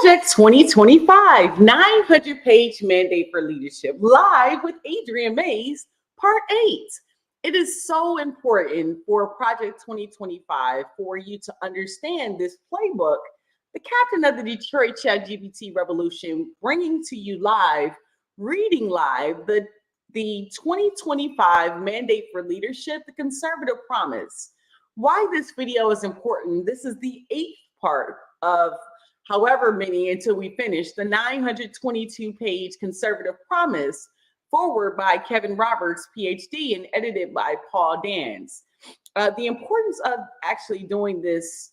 Project 2025, 900-page mandate for leadership, live with Adriane Mayes, part 8. It is so important for Project 2025 for you to understand this playbook, the captain of the Detroit ChatGPT revolution, bringing to you live, reading live, the 2025 mandate for leadership, the conservative promise. Why this video is important, this is the 8th part of however many until we finish the 922-page conservative promise, forward by Kevin Roberts, PhD, and edited by Paul Dans. The importance of actually doing this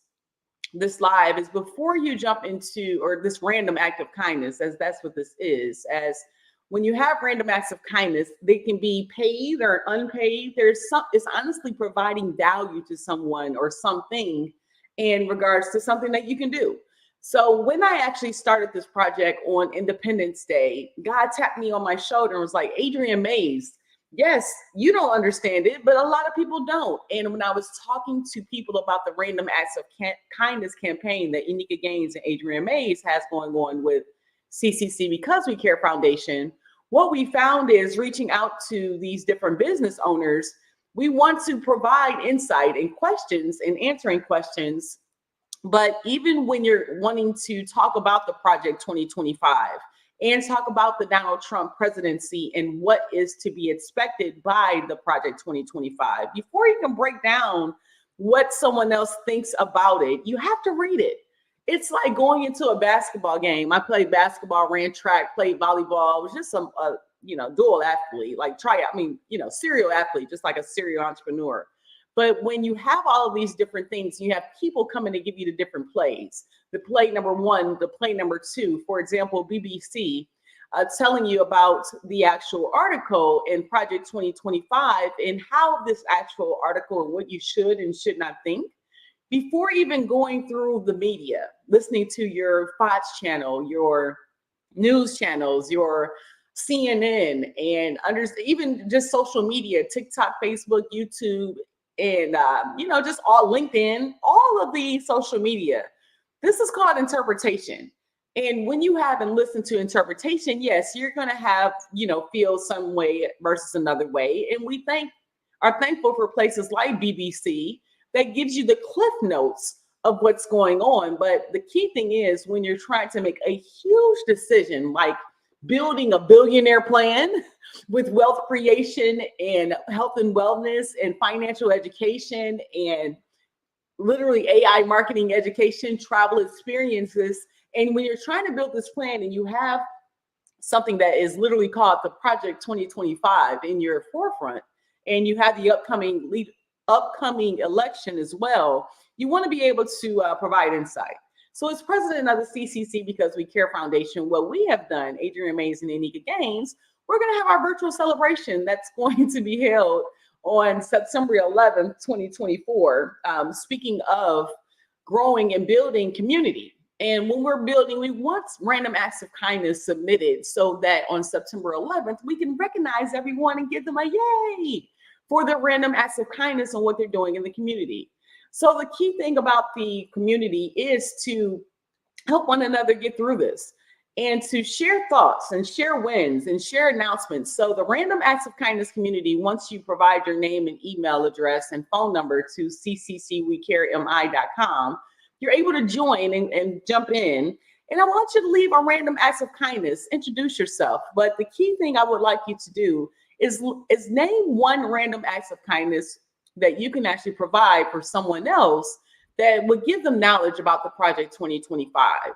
live is before you jump into, or this random act of kindness, as that's what this is, as when you have random acts of kindness, they can be paid or unpaid. It's honestly providing value to someone or something in regards to something that you can do. So when I actually started this project on Independence Day, God tapped me on my shoulder and was like, Adriane Mayes, yes, you don't understand it, but a lot of people don't. And when I was talking to people about the Random Acts of Kindness campaign that Unica Gaines and Adriane Mayes has going on with CCC Because We Care Foundation, what we found is reaching out to these different business owners, we want to provide insight and questions and answering questions. But even when you're wanting to talk about the Project 2025 and talk about the Donald Trump presidency and what is to be expected by the Project 2025, before you can break down what someone else thinks about it, you have to read it. It's like going into a basketball game. I played basketball, ran track, played volleyball. It was just some, dual athlete, like serial athlete, just like a serial entrepreneur. But when you have all of these different things, you have people coming to give you the different plays. The play number one, the play number two, for example, BBC telling you about the actual article in Project 2025 and how this actual article and what you should and should not think. Before even going through the media, listening to your Fox channel, your news channels, your CNN, and even just social media, TikTok, Facebook, YouTube, and just all LinkedIn, all of the social media. This is called interpretation. And when you have and listen to interpretation, yes, you're going to have, feel some way versus another way. And we are thankful for places like BBC that gives you the cliff notes of what's going on. But the key thing is when you're trying to make a huge decision, like building a billionaire plan with wealth creation and health and wellness and financial education and literally AI marketing education, travel experiences. And when you're trying to build this plan and you have something that is literally called the Project 2025 in your forefront, and you have the upcoming election as well, you want to be able to provide insight. So as president of the CCC Because We Care Foundation, what we have done, Adriane Mayes and Unica Gaines, we're going to have our virtual celebration that's going to be held on September 11th, 2024. Speaking of growing and building community. And when we're building, we want random acts of kindness submitted so that on September 11th, we can recognize everyone and give them a yay for their random acts of kindness and what they're doing in the community. So the key thing about the community is to help one another get through this and to share thoughts and share wins and share announcements. So the Random Acts of Kindness community, once you provide your name and email address and phone number to cccwecaremi.com, you're able to join and jump in. And I want you to leave a random acts of kindness, introduce yourself. But the key thing I would like you to do is name one random acts of kindness that you can actually provide for someone else that would give them knowledge about the Project 2025.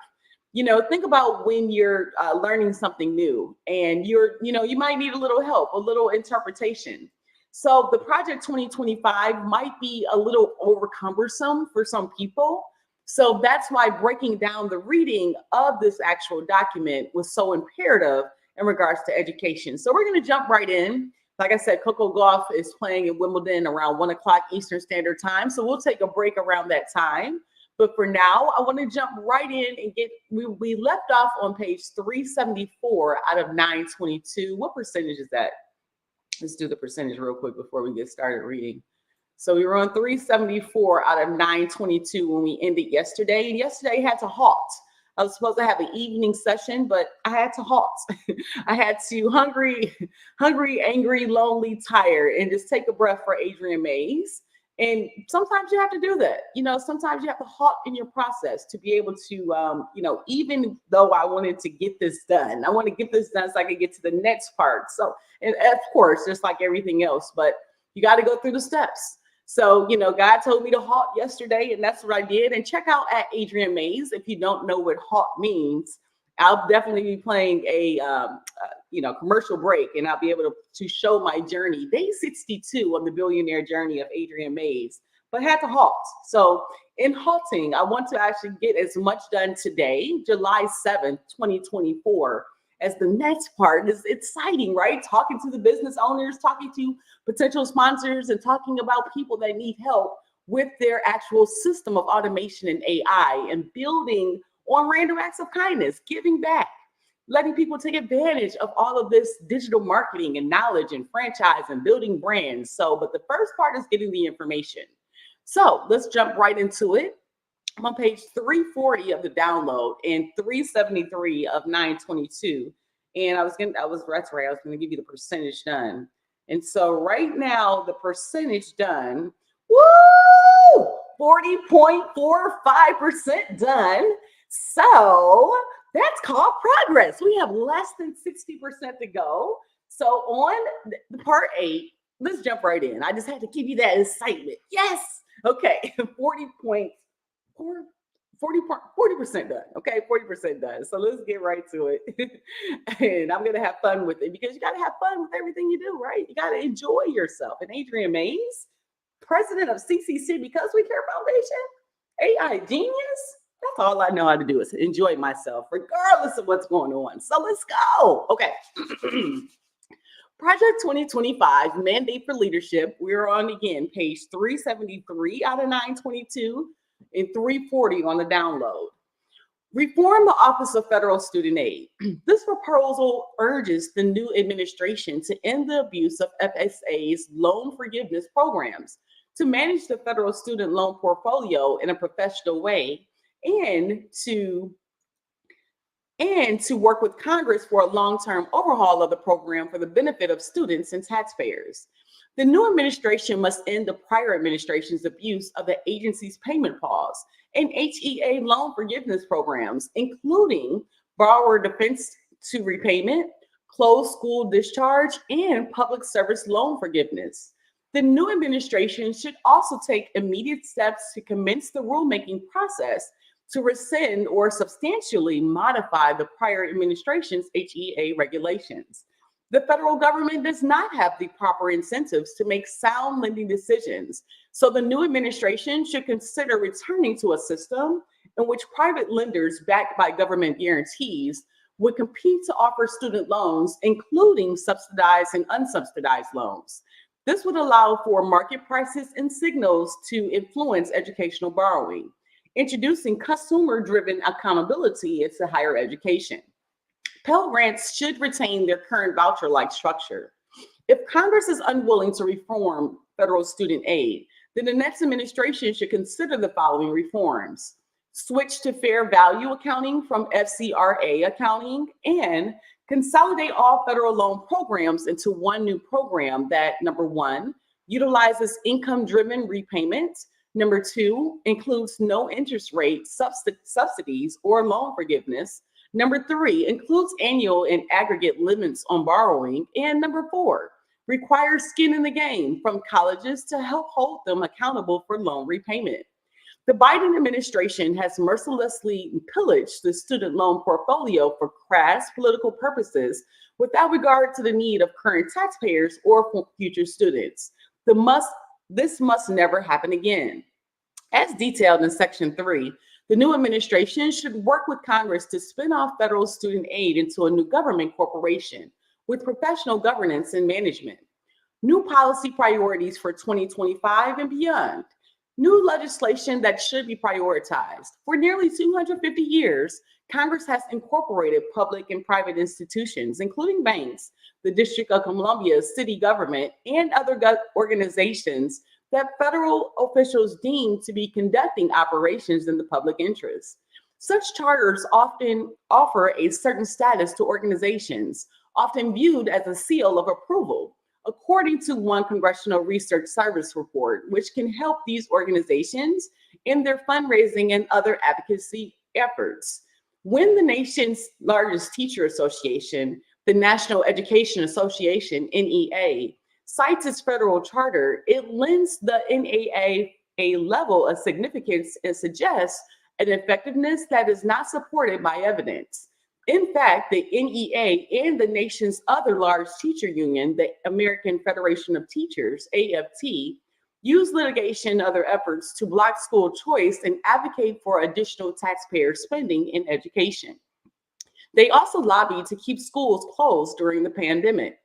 Think about when you're learning something new and you might need a little help, a little interpretation. So the Project 2025 might be a little over cumbersome for some people. So that's why breaking down the reading of this actual document was so imperative in regards to education. So we're going to jump right in. Like I said, Coco Golf is playing in Wimbledon around 1 o'clock Eastern Standard Time. So we'll take a break around that time. But for now, I want to jump right in and we left off on page 374 out of 922. What percentage is that? Let's do the percentage real quick before we get started reading. So we were on 374 out of 922 when we ended yesterday. And yesterday had to halt. I was supposed to have an evening session, but I had to halt. I had to hungry, angry, lonely, tired, and just take a breath for Adriane Mayes. And sometimes you have to do that. Sometimes you have to halt in your process to be able to, even though I wanted to get this done, I want to get this done so I can get to the next part. So, and of course, just like everything else, but you got to go through the steps. So, God told me to halt yesterday, and that's what I did. And check out at Adriane Mayes if you don't know what halt means. I'll definitely be playing a commercial break, and I'll be able to show my journey, day 62 of the billionaire journey of Adriane Mayes, but had to halt. So in halting, I want to actually get as much done today, July 7th, 2024, as the next part is exciting, right? Talking to the business owners, talking to potential sponsors, and talking about people that need help with their actual system of automation and AI, and building on random acts of kindness, giving back, letting people take advantage of all of this digital marketing and knowledge and franchise and building brands. So, but the first part is getting the information. So let's jump right into it. I'm on page 340 of the download and 373 of 922. And that's right, I was gonna give you the percentage done. And so right now, the percentage done, woo, 40.45% done. So that's called progress. We have less than 60% to go. So on the part 8, let's jump right in. I just had to give you that excitement. Yes. Okay. 40% done. Okay. 40% done. So let's get right to it. And I'm going to have fun with it, because you got to have fun with everything you do, right? You got to enjoy yourself. And Adriane Mayes, president of CCC Because We Care Foundation, AI genius. That's all I know how to do, is enjoy myself, regardless of what's going on. So let's go. Okay. Project 2025, Mandate for Leadership. We're on, again, page 373 out of 922 and 340 on the download. Reform the Office of Federal Student Aid. This proposal urges the new administration to end the abuse of FSA's loan forgiveness programs, to manage the federal student loan portfolio in a professional way, and to work with Congress for a long-term overhaul of the program for the benefit of students and taxpayers. The new administration must end the prior administration's abuse of the agency's payment pause and HEA loan forgiveness programs, including borrower defense to repayment, closed school discharge, and public service loan forgiveness. The new administration should also take immediate steps to commence the rulemaking process to rescind or substantially modify the prior administration's HEA regulations. The federal government does not have the proper incentives to make sound lending decisions, so the new administration should consider returning to a system in which private lenders backed by government guarantees would compete to offer student loans, including subsidized and unsubsidized loans. This would allow for market prices and signals to influence educational borrowing, introducing consumer-driven accountability into higher education. Pell Grants should retain their current voucher-like structure. If Congress is unwilling to reform federal student aid, then the next administration should consider the following reforms: switch to fair value accounting from FCRA accounting, and consolidate all federal loan programs into one new program that, number 1, utilizes income-driven repayment, number 2, includes no interest rate subsidies or loan forgiveness, number 3, includes annual and aggregate limits on borrowing, and number 4, requires skin in the game from colleges to help hold them accountable for loan repayment. The Biden administration has mercilessly pillaged the student loan portfolio for crass political purposes without regard to the need of current taxpayers or for future students. This must never happen again. As detailed in Section 3, the new administration should work with Congress to spin off federal student aid into a new government corporation with professional governance and management. New policy priorities for 2025 and beyond. New legislation that should be prioritized. For nearly 250 years, Congress has incorporated public and private institutions, including banks, the District of Columbia city government, and other organizations that federal officials deem to be conducting operations in the public interest. Such charters often offer a certain status to organizations, often viewed as a seal of approval, according to one Congressional Research Service report, which can help these organizations in their fundraising and other advocacy efforts. When the nation's largest teacher association, the National Education Association, NEA, cites its federal charter, it lends the NEA a level of significance and suggests an effectiveness that is not supported by evidence. In fact, the NEA and the nation's other large teacher union, the American Federation of Teachers, AFT, use litigation and other efforts to block school choice and advocate for additional taxpayer spending in education. They also lobby to keep schools closed during the pandemic.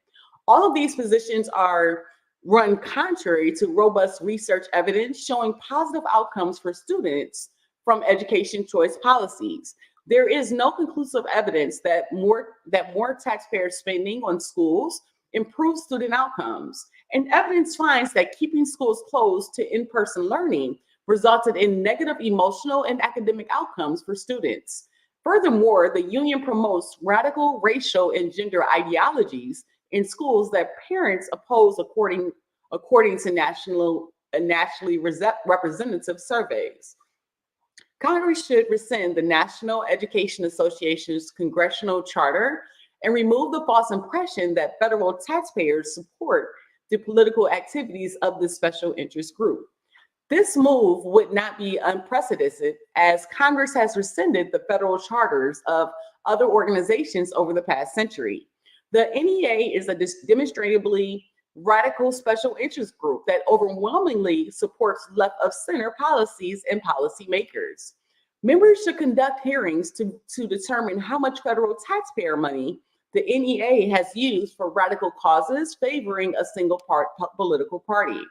All of these positions are run contrary to robust research evidence showing positive outcomes for students from education choice policies. There is no conclusive evidence that more taxpayer spending on schools improves student outcomes. And evidence finds that keeping schools closed to in-person learning resulted in negative emotional and academic outcomes for students. Furthermore, the union promotes radical racial and gender ideologies in schools that parents oppose according to nationally representative surveys. Congress should rescind the National Education Association's congressional charter and remove the false impression that federal taxpayers support the political activities of this special interest group. This move would not be unprecedented, as Congress has rescinded the federal charters of other organizations over the past century. The NEA is a demonstrably radical special interest group that overwhelmingly supports left of center policies and policymakers. Members should conduct hearings to determine how much federal taxpayer money the NEA has used for radical causes favoring a single political party.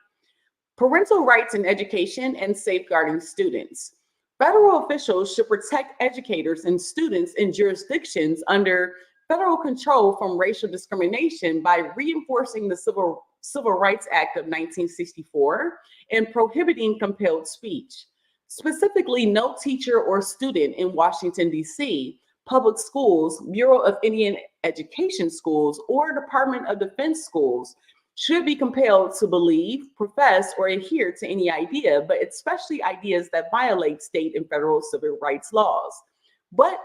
Parental rights in education and safeguarding students. Federal officials should protect educators and students in jurisdictions under federal control from racial discrimination by reinforcing the Civil Rights Act of 1964 and prohibiting compelled speech. Specifically, no teacher or student in Washington, D.C., public schools, Bureau of Indian Education schools, or Department of Defense schools should be compelled to believe, profess, or adhere to any idea, but especially ideas that violate state and federal civil rights laws. But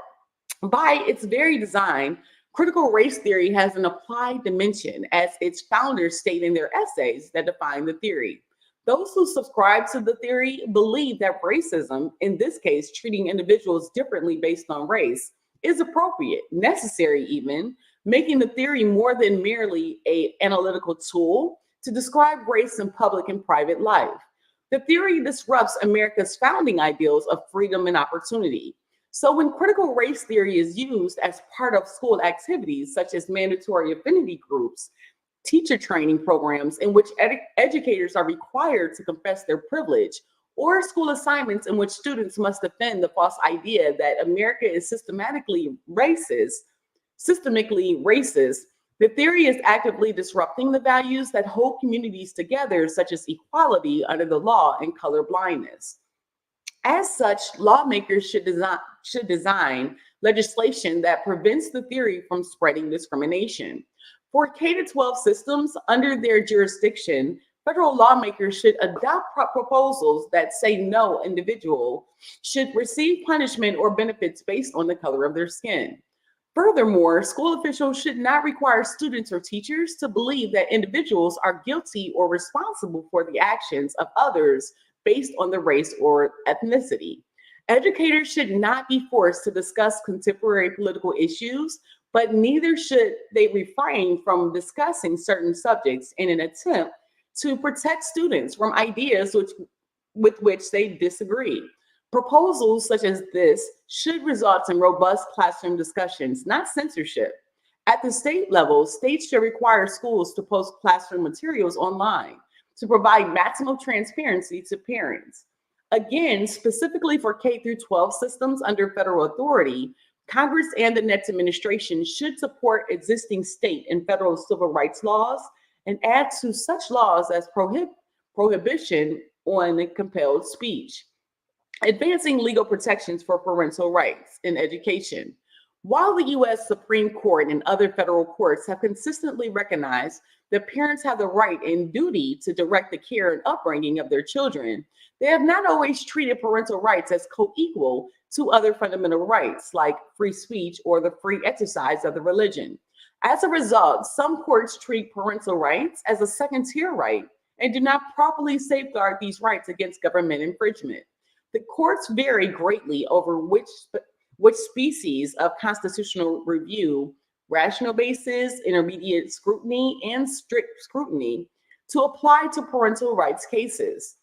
by its very design, critical race theory has an applied dimension, as its founders state in their essays that define the theory. Those who subscribe to the theory believe that racism, in this case, treating individuals differently based on race, is appropriate, necessary even, making the theory more than merely an analytical tool to describe race in public and private life. The theory disrupts America's founding ideals of freedom and opportunity. So when critical race theory is used as part of school activities, such as mandatory affinity groups, teacher training programs in which educators are required to confess their privilege, or school assignments in which students must defend the false idea that America is systemically racist, the theory is actively disrupting the values that hold communities together, such as equality under the law and color blindness. As such, lawmakers should design legislation that prevents the theory from spreading discrimination. For K-12 systems under their jurisdiction, federal lawmakers should adopt proposals that say no individual should receive punishment or benefits based on the color of their skin. Furthermore, school officials should not require students or teachers to believe that individuals are guilty or responsible for the actions of others based on their race or ethnicity. Educators should not be forced to discuss contemporary political issues, but neither should they refrain from discussing certain subjects in an attempt to protect students from ideas with which they disagree. Proposals such as this should result in robust classroom discussions, not censorship. At the state level, states should require schools to post classroom materials online to provide maximum transparency to parents. Again, specifically for K-12 systems under federal authority, Congress and the next administration should support existing state and federal civil rights laws and add to such laws as prohibition on compelled speech. Advancing legal protections for parental rights in education. While the U.S. Supreme Court and other federal courts have consistently recognized that parents have the right and duty to direct the care and upbringing of their children, they have not always treated parental rights as co-equal to other fundamental rights like free speech or the free exercise of the religion. As a result, some courts treat parental rights as a second-tier right and do not properly safeguard these rights against government infringement. The courts vary greatly over which species of constitutional review, rational basis, intermediate scrutiny, and strict scrutiny to apply to parental rights cases.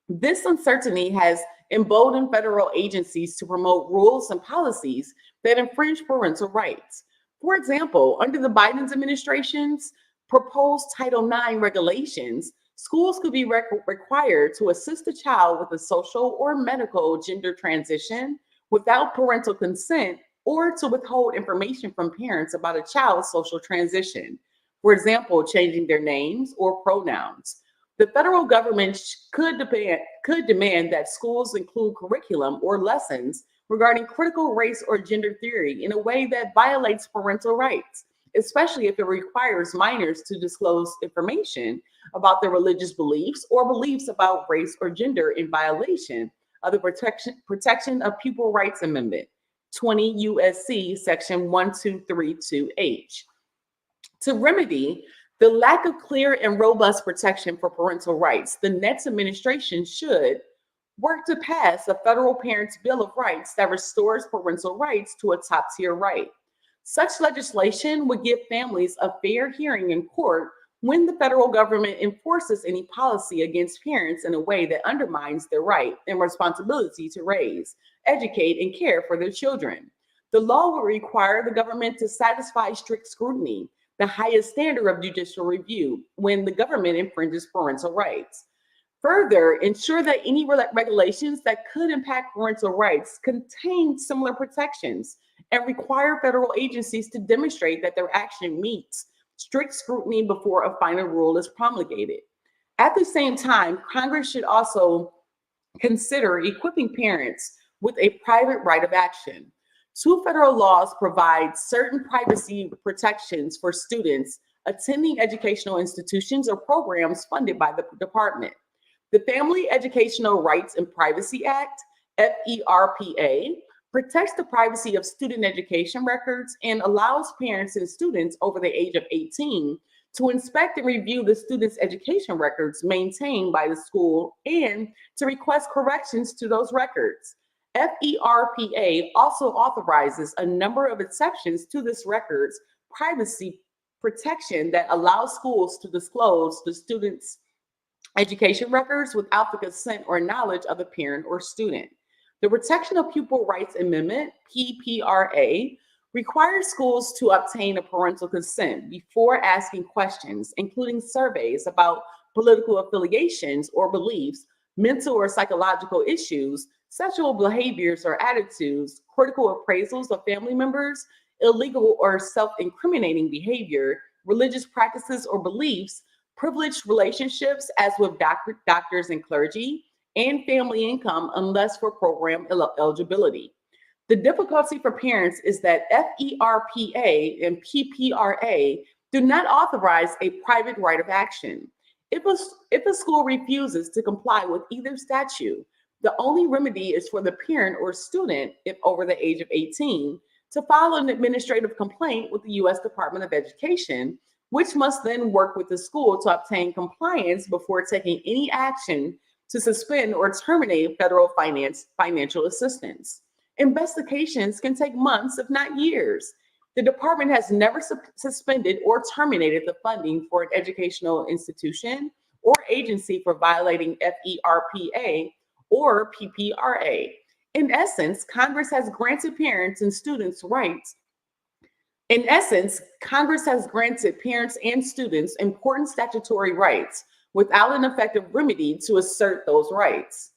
This uncertainty has emboldened federal agencies to promote rules and policies that infringe parental rights. For example, under the Biden administration's proposed Title IX regulations, schools could be required to assist a child with a social or medical gender transition without parental consent or to withhold information from parents about a child's social transition. For example, changing their names or pronouns. The federal government could demand that schools include curriculum or lessons regarding critical race or gender theory in a way that violates parental rights, especially if it requires minors to disclose information about their religious beliefs or beliefs about race or gender in violation of the Protection of Pupil Rights Amendment, 20 U.S.C. Section 1232H. To remedy the lack of clear and robust protection for parental rights, the next administration should work to pass a federal Parents' Bill of Rights that restores parental rights to a top-tier right. Such legislation would give families a fair hearing in court when the federal government enforces any policy against parents in a way that undermines their right and responsibility to raise, educate, and care for their children. The law will require the government to satisfy strict scrutiny, the highest standard of judicial review, when the government infringes parental rights. Further, ensure that any regulations that could impact parental rights contain similar protections and require federal agencies to demonstrate that their action meets strict scrutiny before a final rule is promulgated. At the same time, Congress should also consider equipping parents with a private right of action. Two federal laws provide certain privacy protections for students attending educational institutions or programs funded by the department. The Family Educational Rights and Privacy Act, FERPA, protects the privacy of student education records and allows parents and students over the age of 18 to inspect and review the students' education records maintained by the school and to request corrections to those records. FERPA also authorizes a number of exceptions to this record's privacy protection that allows schools to disclose the students' education records without the consent or knowledge of the parent or student. The Protection of Pupil Rights Amendment, PPRA, requires schools to obtain a parental consent before asking questions, including surveys about political affiliations or beliefs, mental or psychological issues, sexual behaviors or attitudes, critical appraisals of family members, illegal or self-incriminating behavior, religious practices or beliefs, privileged relationships, as with doctors and clergy, and family income unless for program eligibility. The difficulty for parents is that FERPA and PPRA do not authorize a private right of action. If a school refuses to comply with either statute, the only remedy is for the parent or student, if over the age of 18, to file an administrative complaint with the U.S. Department of Education, which must then work with the school to obtain compliance before taking any action to suspend or terminate federal financial assistance. Investigations can take months, if not years. The department has never suspended or terminated the funding for an educational institution or agency for violating FERPA or PPRA. In essence, Congress has granted parents and students important statutory rights without an effective remedy to assert those rights.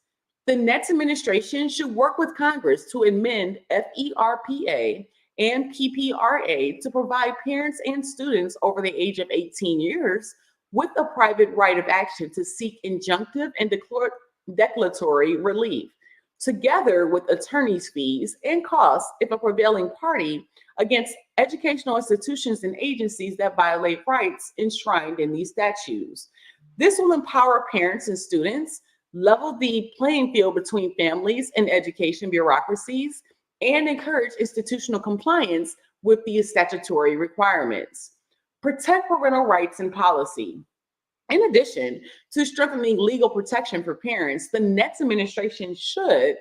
The next administration should work with Congress to amend FERPA and PPRA to provide parents and students over the age of 18 years with a private right of action to seek injunctive and declaratory relief. together with attorney's fees and costs if a prevailing party, against educational institutions and agencies that violate rights enshrined in these statutes. This will empower parents and students, level the playing field between families and education bureaucracies, and encourage institutional compliance with these statutory requirements. Protect parental rights and policy. In addition to strengthening legal protection for parents, the next administration should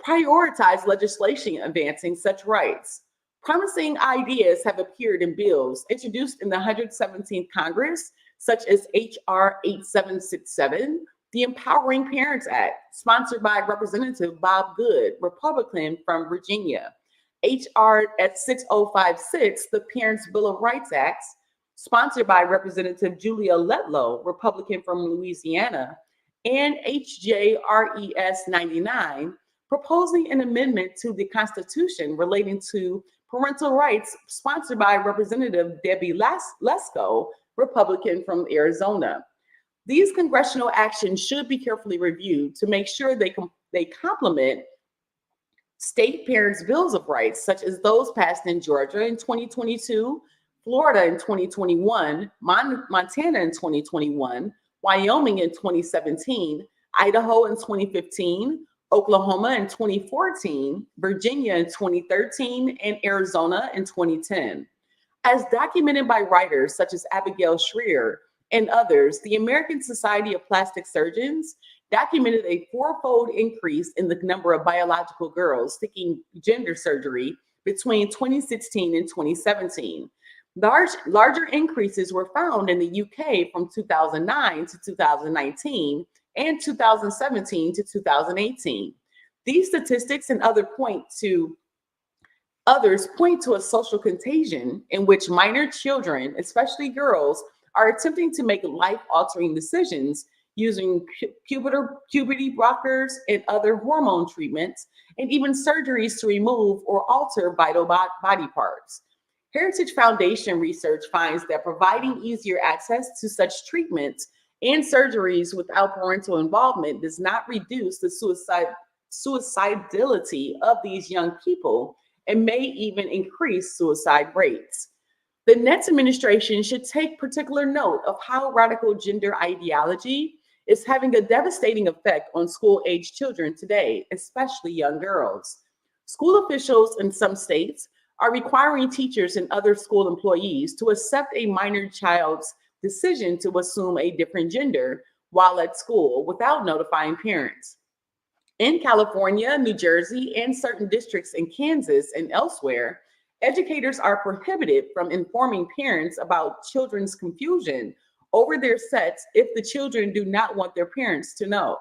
prioritize legislation advancing such rights. Promising ideas have appeared in bills introduced in the 117th Congress, such as H.R. 8767, the Empowering Parents Act, sponsored by Representative Bob Good, Republican from Virginia, H.R. 6056, the Parents' Bill of Rights Act, sponsored by Representative Julia Letlow, Republican from Louisiana, and HJRES 99, proposing an amendment to the Constitution relating to parental rights, sponsored by Representative Debbie Lesko, Republican from Arizona. These congressional actions should be carefully reviewed to make sure they complement state parents' bills of rights, such as those passed in Georgia in 2022, Florida in 2021, Montana in 2021, Wyoming in 2017, Idaho in 2015, Oklahoma in 2014, Virginia in 2013, and Arizona in 2010. As documented by writers such as Abigail Shrier and others, the American Society of Plastic Surgeons documented a fourfold increase in the number of biological girls seeking gender surgery between 2016 and 2017. Larger increases were found in the UK from 2009 to 2019 and 2017 to 2018. These statistics and others point to a social contagion in which minor children, especially girls, are attempting to make life-altering decisions using puberty blockers and other hormone treatments, and even surgeries to remove or alter vital body parts. Heritage Foundation research finds that providing easier access to such treatments and surgeries without parental involvement does not reduce the suicidality of these young people and may even increase suicide rates. The next administration should take particular note of how radical gender ideology is having a devastating effect on school-age children today, especially young girls. School officials in some states are requiring teachers and other school employees to accept a minor child's decision to assume a different gender while at school without notifying parents. In California, New Jersey, and certain districts in Kansas and elsewhere, educators are prohibited from informing parents about children's confusion over their sex if the children do not want their parents to know.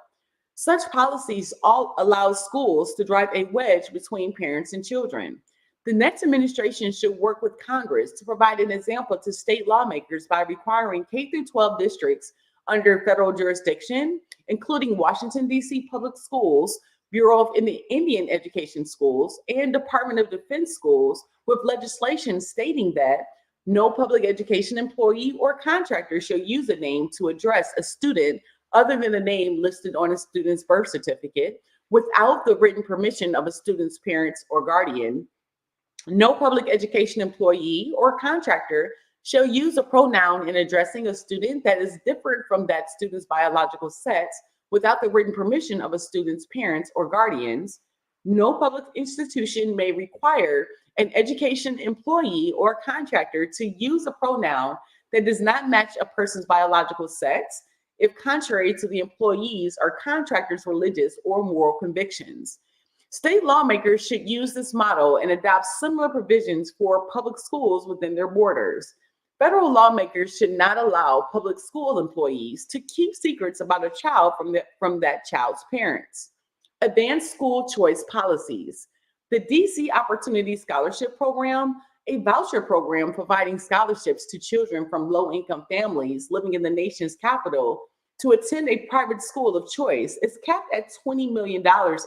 Such policies all allow schools to drive a wedge between parents and children. The next administration should work with Congress to provide an example to state lawmakers by requiring K-12 districts under federal jurisdiction, including Washington, D.C. Public Schools, Bureau of Indian Education Schools, and Department of Defense schools, with legislation stating that no public education employee or contractor shall use a name to address a student other than the name listed on a student's birth certificate without the written permission of a student's parents or guardian. No public education employee or contractor shall use a pronoun in addressing a student that is different from that student's biological sex without the written permission of a student's parents or guardians. No public institution may require an education employee or contractor to use a pronoun that does not match a person's biological sex if contrary to the employee's or contractor's religious or moral convictions. State lawmakers should use this model and adopt similar provisions for public schools within their borders. Federal lawmakers should not allow public school employees to keep secrets about a child from that child's parents. Advanced school choice policies. The DC Opportunity Scholarship Program, a voucher program providing scholarships to children from low-income families living in the nation's capital to attend a private school of choice, is capped at $20 million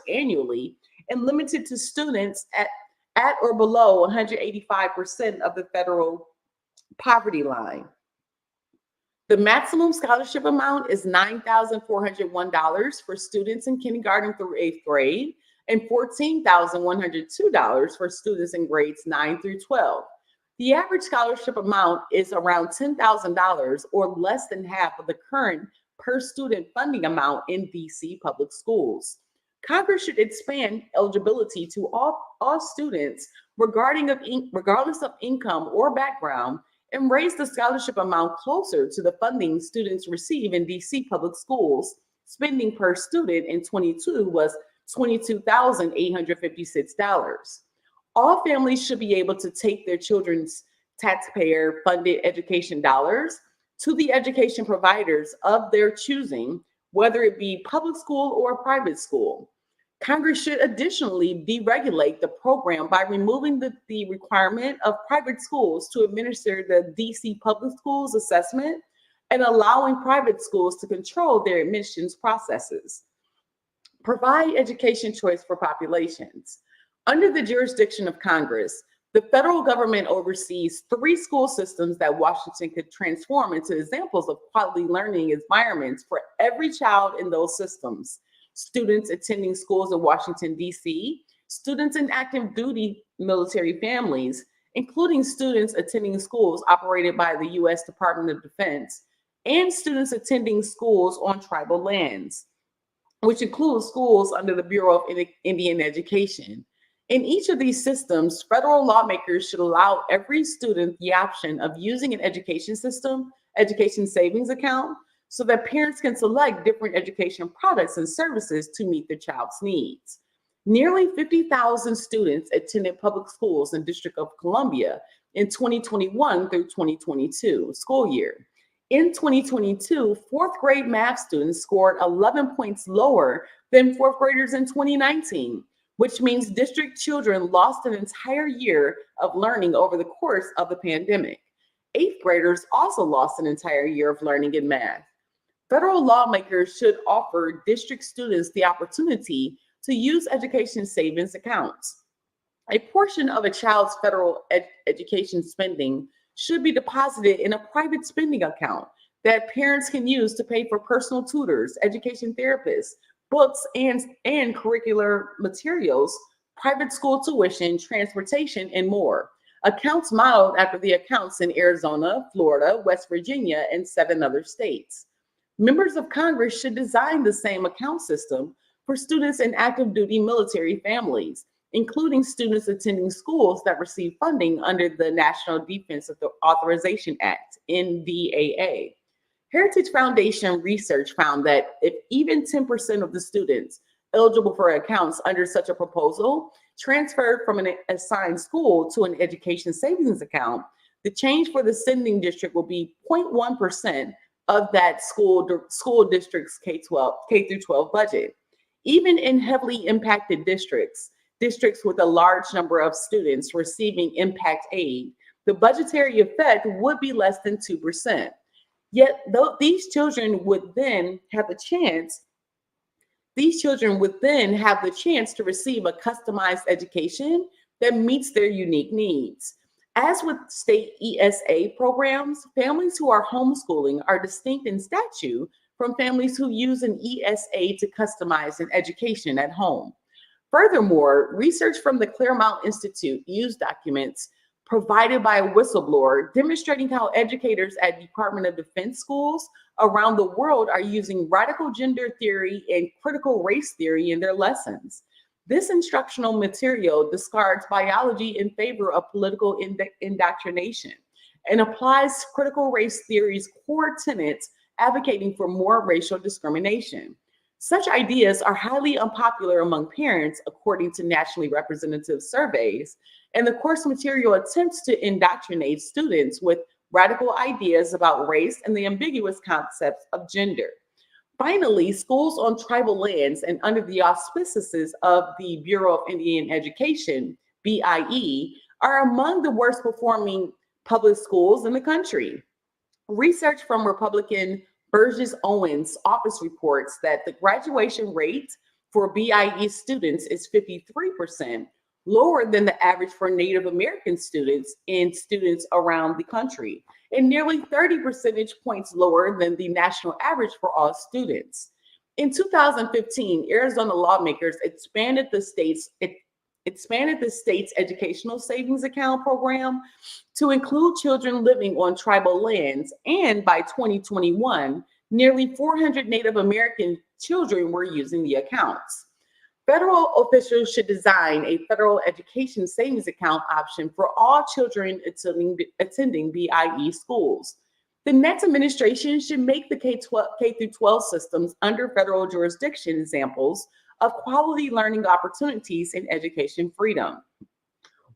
annually and limited to students at or below 185% of the federal poverty line. The maximum scholarship amount is $9,401 for students in kindergarten through 8th grade and $14,102 for students in grades 9 through 12. The average scholarship amount is around $10,000 or less than half of the current per student funding amount in DC public schools. Congress should expand eligibility to all students regardless of income or background and raise the scholarship amount closer to the funding students receive in DC public schools. Spending per student in 22 was $22,856. All families should be able to take their children's taxpayer-funded education dollars to the education providers of their choosing, whether it be public school or private school. Congress should additionally deregulate the program by removing the requirement of private schools to administer the DC public schools assessment and allowing private schools to control their admissions processes. Provide education choice for populations. Under the jurisdiction of Congress, the federal government oversees 3 school systems that Washington could transform into examples of quality learning environments for every child in those systems. Students attending schools in Washington, D.C., students in active duty military families, including students attending schools operated by the U.S. Department of Defense, and students attending schools on tribal lands, which includes schools under the Bureau of Indian Education. In each of these systems, federal lawmakers should allow every student the option of using an education savings account, so that parents can select different education products and services to meet their child's needs. Nearly 50,000 students attended public schools in District of Columbia in 2021 through 2022 school year. In 2022, 4th grade math students scored 11 points lower than 4th graders in 2019, which means district children lost an entire year of learning over the course of the pandemic. 8th graders also lost an entire year of learning in math. Federal lawmakers should offer district students the opportunity to use education savings accounts. A portion of a child's federal education spending should be deposited in a private spending account that parents can use to pay for personal tutors, education therapists, books, and curricular materials, private school tuition, transportation, and more. Accounts modeled after the accounts in Arizona, Florida, West Virginia, and 7 other states. Members of Congress should design the same account system for students in active duty military families, including students attending schools that receive funding under the National Defense Authorization Act, NDAA. Heritage Foundation research found that if even 10% of the students eligible for accounts under such a proposal transferred from an assigned school to an education savings account, the change for the sending district will be 0.1% of that school district's K through 12 budget. Even in heavily impacted districts with a large number of students receiving impact aid, the budgetary effect would be less than 2%. Yet these children would then have the chance to receive a customized education that meets their unique needs. As with state ESA programs, families who are homeschooling are distinct in statute from families who use an ESA to customize an education at home. Furthermore, research from the Claremont Institute used documents provided by a whistleblower demonstrating how educators at Department of Defense schools around the world are using radical gender theory and critical race theory in their lessons. This instructional material discards biology in favor of political indoctrination and applies critical race theory's core tenets, advocating for more racial discrimination. Such ideas are highly unpopular among parents, according to nationally representative surveys, and the course material attempts to indoctrinate students with radical ideas about race and the ambiguous concepts of gender. Finally, schools on tribal lands and under the auspices of the Bureau of Indian Education, BIE, are among the worst performing public schools in the country. Research from Republican Burgess Owens' office reports that the graduation rate for BIE students is 53%, lower than the average for Native American students and students around the country, and nearly 30 percentage points lower than the national average for all students. In 2015, Arizona lawmakers expanded the state's educational savings account program to include children living on tribal lands, and by 2021, nearly 400 Native American children were using the accounts. Federal officials should design a federal education savings account option for all children attending BIE schools. The next administration should make the K-12 systems under federal jurisdiction examples of quality learning opportunities and education freedom.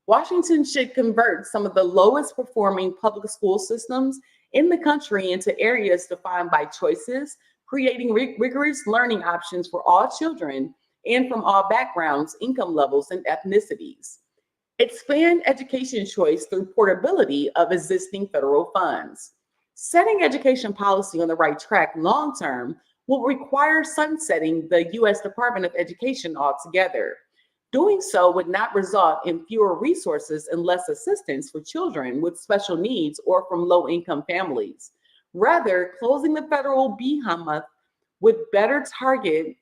Washington should convert some of the lowest performing public school systems in the country into areas defined by choices, creating rigorous learning options for all children and from all backgrounds, income levels, and ethnicities. Expand education choice through portability of existing federal funds. Setting education policy on the right track long term will require sunsetting the U.S. Department of Education altogether. Doing so would not result in fewer resources and less assistance for children with special needs or from low-income families. Rather, closing the federal behemoth would better target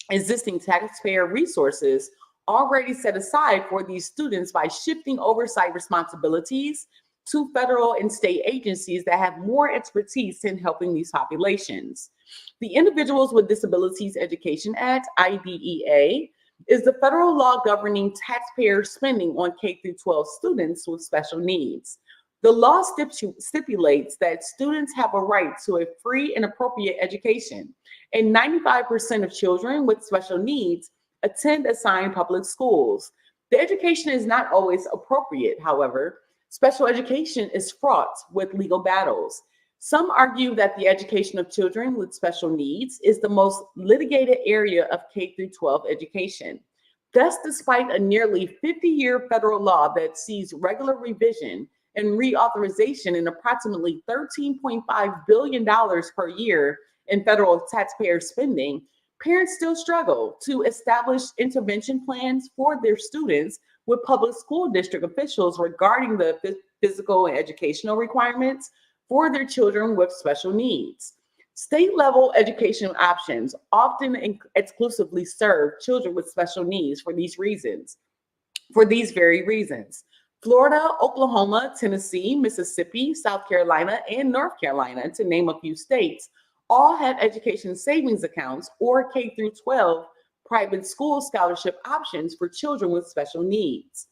existing taxpayer resources already set aside for these students by shifting oversight responsibilities to federal and state agencies that have more expertise in helping these populations. The Individuals with Disabilities Education Act, IDEA, is the federal law governing taxpayer spending on K-12 students with special needs. The law stipulates that students have a right to a free and appropriate education, and 95% of children with special needs attend assigned public schools. The education is not always appropriate, however. Special education is fraught with legal battles. Some argue that the education of children with special needs is the most litigated area of K-12 education. Thus, despite a nearly 50-year federal law that sees regular revision and reauthorization in approximately $13.5 billion per year in federal taxpayer spending, parents still struggle to establish intervention plans for their students with public school district officials regarding the physical and educational requirements for their children with special needs. State-level education options often exclusively serve children with special needs for these very reasons. Florida, Oklahoma, Tennessee, Mississippi, South Carolina, and North Carolina, to name a few states, all have education savings accounts or K-12 private school scholarship options for children with special needs.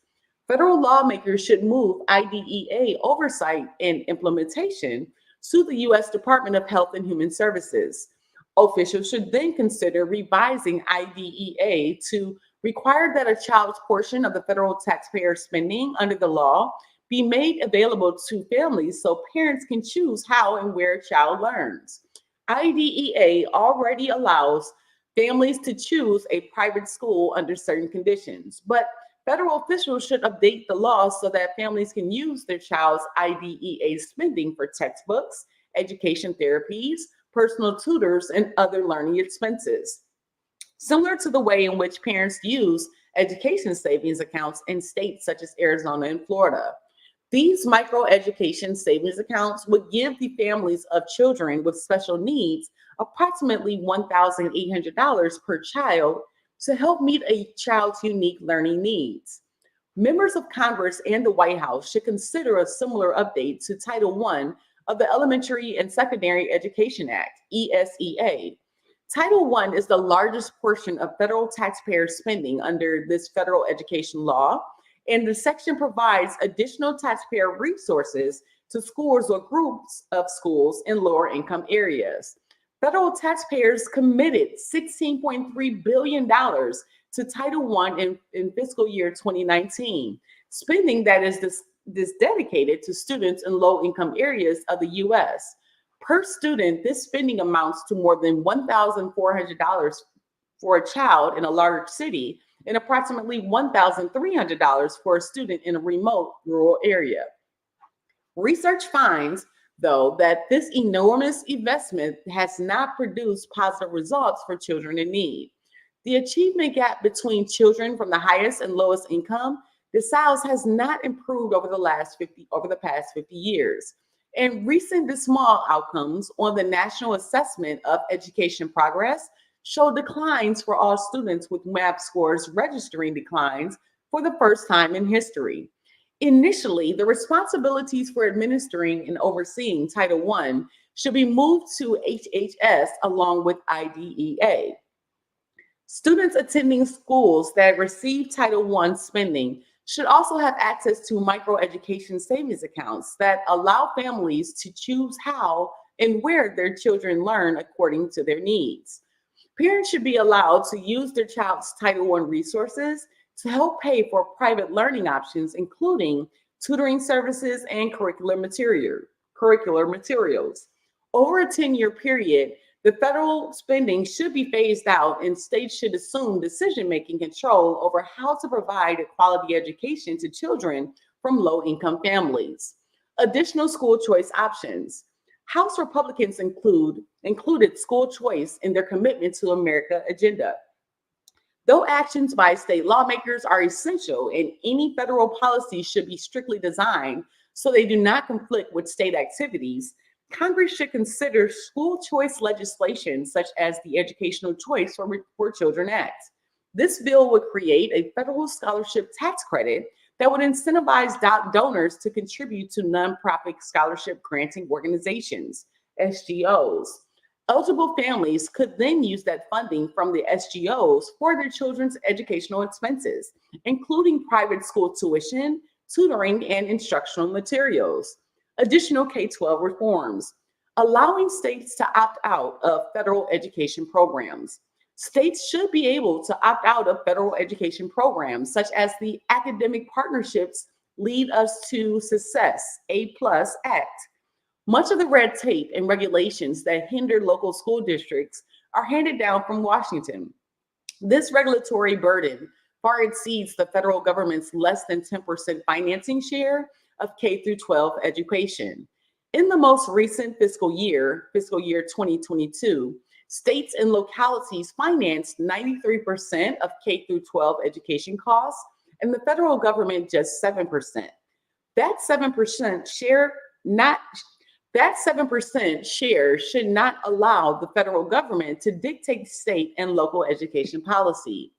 Federal lawmakers should move IDEA oversight and implementation to the U.S. Department of Health and Human Services. Officials should then consider revising IDEA to require that a child's portion of the federal taxpayer spending under the law be made available to families so parents can choose how and where a child learns. IDEA already allows families to choose a private school under certain conditions, but federal officials should update the law so that families can use their child's IDEA spending for textbooks, education therapies, personal tutors, and other learning expenses. Similar to the way in which parents use education savings accounts in states such as Arizona and Florida. These micro-education savings accounts would give the families of children with special needs approximately $1,800 per child to help meet a child's unique learning needs. Members of Congress and the White House should consider a similar update to Title I of the Elementary and Secondary Education Act, ESEA. Title I is the largest portion of federal taxpayer spending under this federal education law, and the section provides additional taxpayer resources to schools or groups of schools in lower income areas. Federal taxpayers committed $16.3 billion to Title I in fiscal year 2019, spending that is dedicated to students in low-income areas of the U.S. Per student, this spending amounts to more than $1,400 for a child in a large city and approximately $1,300 for a student in a remote rural area. Research finds, though, that this enormous investment has not produced positive results for children in need. The achievement gap between children from the highest and lowest income deciles has not improved over the past 50 years. And recent dismal outcomes on the National Assessment of Education Progress show declines for all students, with MAP scores registering declines for the first time in history. Initially, the responsibilities for administering and overseeing Title I should be moved to HHS along with IDEA. Students attending schools that receive Title I spending should also have access to microeducation savings accounts that allow families to choose how and where their children learn according to their needs. Parents should be allowed to use their child's Title I resources to help pay for private learning options, including tutoring services and curricular materials. Over a 10-year period, the federal spending should be phased out, and states should assume decision-making control over how to provide a quality education to children from low-income families. Additional school choice options. House Republicans included school choice in their Commitment to America agenda. Though actions by state lawmakers are essential, and any federal policy should be strictly designed so they do not conflict with state activities, Congress should consider school choice legislation such as the Educational Choice for Children Act. This bill would create a federal scholarship tax credit that would incentivize donors to contribute to nonprofit scholarship granting organizations, SGOs. Eligible families could then use that funding from the SGOs for their children's educational expenses, including private school tuition, tutoring, and instructional materials. Additional K-12 reforms, allowing states to opt out of federal education programs. States should be able to opt out of federal education programs, such as the Academic Partnerships Lead Us to Success, A+ Act. Much of the red tape and regulations that hinder local school districts are handed down from Washington. This regulatory burden far exceeds the federal government's less than 10% financing share of K-12 education. In the most recent fiscal year 2022, states and localities financed 93% of K-12 education costs, and the federal government just 7%. That 7% share should not allow the federal government to dictate state and local education policy.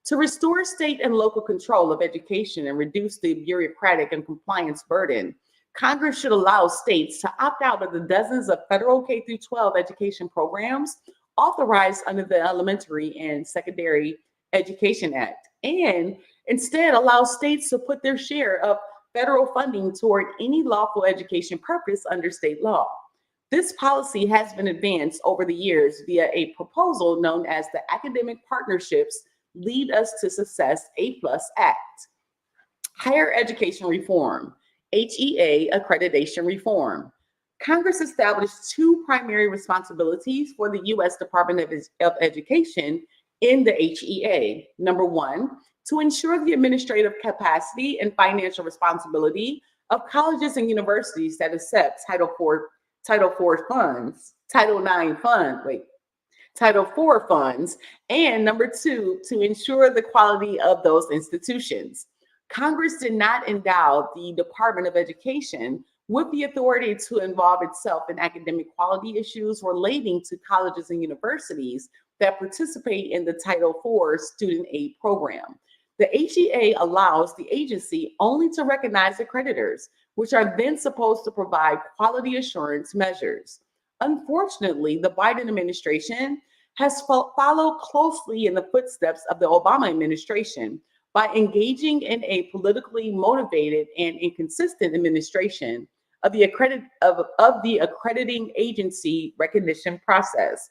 To restore state and local control of education and reduce the bureaucratic and compliance burden, Congress should allow states to opt out of the dozens of federal K-12 education programs authorized under the Elementary and Secondary Education Act, and instead allow states to put their share of federal funding toward any lawful education purpose under state law. This policy has been advanced over the years via a proposal known as the Academic Partnerships Lead Us to Success, A+ Act. Higher education reform, HEA accreditation reform. Congress established two primary responsibilities for the U.S. Department of Education in the HEA. Number one, to ensure the administrative capacity and financial responsibility of colleges and universities that accept Title IV funds, and number two, to ensure the quality of those institutions. Congress did not endow the Department of Education with the authority to involve itself in academic quality issues relating to colleges and universities that participate in the Title IV student aid program. The HEA allows the agency only to recognize accreditors, which are then supposed to provide quality assurance measures. Unfortunately, the Biden administration has followed closely in the footsteps of the Obama administration by engaging in a politically motivated and inconsistent administration of the accrediting agency recognition process.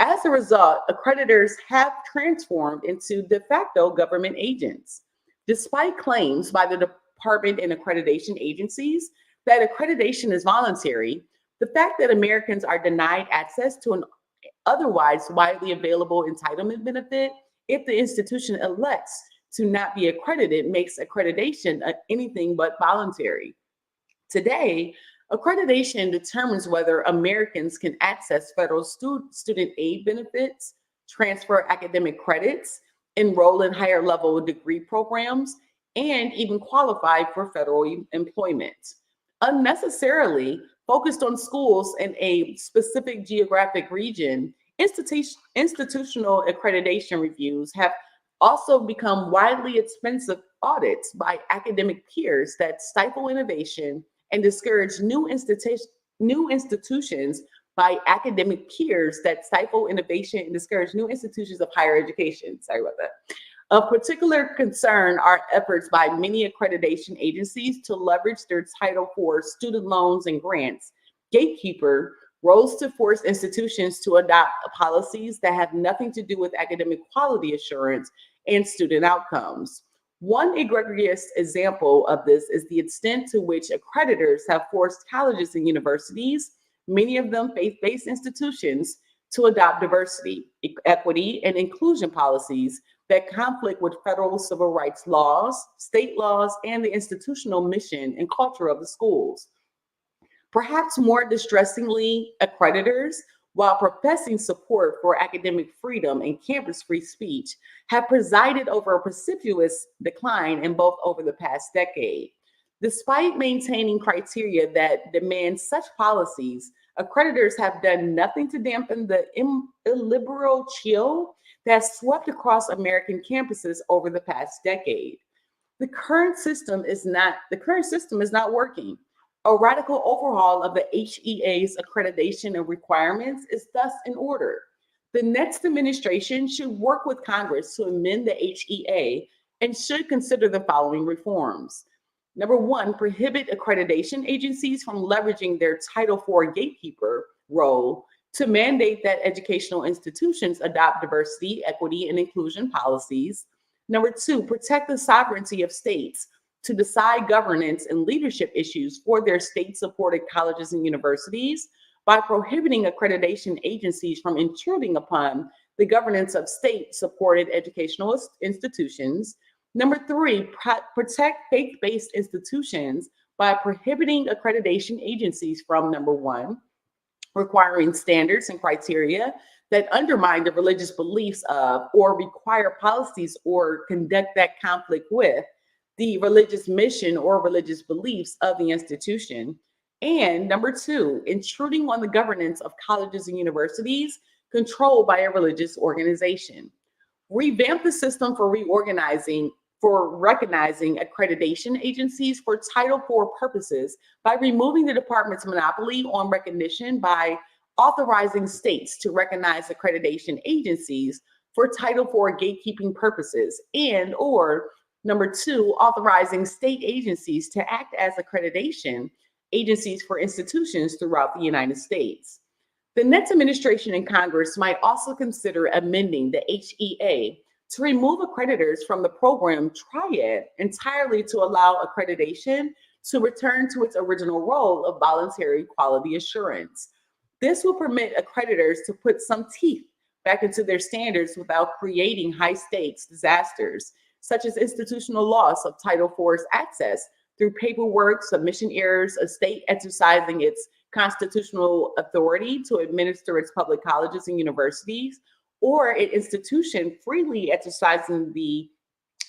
As a result, accreditors have transformed into de facto government agents. Despite claims by the department and accreditation agencies that accreditation is voluntary, the fact that Americans are denied access to an otherwise widely available entitlement benefit if the institution elects to not be accredited makes accreditation anything but voluntary. Today, accreditation determines whether Americans can access federal student aid benefits, transfer academic credits, enroll in higher level degree programs, and even qualify for federal employment. Unnecessarily focused on schools in a specific geographic region, institutional accreditation reviews have also become widely expensive audits by academic peers that stifle innovation and discourage new institutions by academic peers that stifle innovation and discourage new institutions of higher education. Sorry about that. Of particular concern are efforts by many accreditation agencies to leverage their Title IV student loans and grants gatekeeper roles to force institutions to adopt policies that have nothing to do with academic quality assurance and student outcomes. One egregious example of this is the extent to which accreditors have forced colleges and universities, many of them faith-based institutions, to adopt diversity, equity, and inclusion policies that conflict with federal civil rights laws, state laws, and the institutional mission and culture of the schools. Perhaps more distressingly, accreditors, while professing support for academic freedom and campus free speech, have presided over a precipitous decline in both over the past decade. Despite maintaining criteria that demand such policies, accreditors have done nothing to dampen the illiberal chill that swept across American campuses over the past decade. The current system is not working. A radical overhaul of the HEA's accreditation and requirements is thus in order. The next administration should work with Congress to amend the HEA and should consider the following reforms. Number one, prohibit accreditation agencies from leveraging their Title IV gatekeeper role to mandate that educational institutions adopt diversity, equity, and inclusion policies. Number two, protect the sovereignty of states to decide governance and leadership issues for their state-supported colleges and universities by prohibiting accreditation agencies from intruding upon the governance of state-supported educational institutions. Number three, protect faith-based institutions by prohibiting accreditation agencies from, number one, requiring standards and criteria that undermine the religious beliefs of or require policies or conduct that conflict with the religious mission or religious beliefs of the institution. And number two, intruding on the governance of colleges and universities controlled by a religious organization. Revamp the system for recognizing accreditation agencies for Title IV purposes by removing the department's monopoly on recognition by authorizing states to recognize accreditation agencies for Title IV gatekeeping purposes, and or number two, authorizing state agencies to act as accreditation agencies for institutions throughout the United States. The next administration and Congress might also consider amending the HEA to remove accreditors from the program triad entirely to allow accreditation to return to its original role of voluntary quality assurance. This will permit accreditors to put some teeth back into their standards without creating high stakes disasters, such as institutional loss of Title IV's access through paperwork, submission errors, a state exercising its constitutional authority to administer its public colleges and universities, or an institution freely exercising the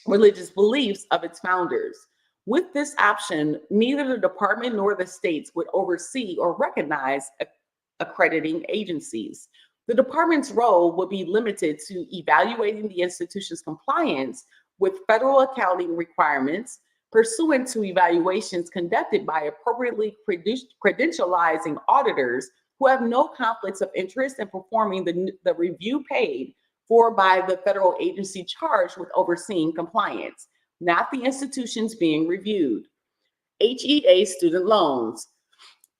religious beliefs of its founders. With this option, neither the department nor the states would oversee or recognize accrediting agencies. The department's role would be limited to evaluating the institution's compliance with federal accounting requirements pursuant to evaluations conducted by appropriately credentializing auditors who have no conflicts of interest in performing the review paid for by the federal agency charged with overseeing compliance, not the institutions being reviewed. HEA student loans.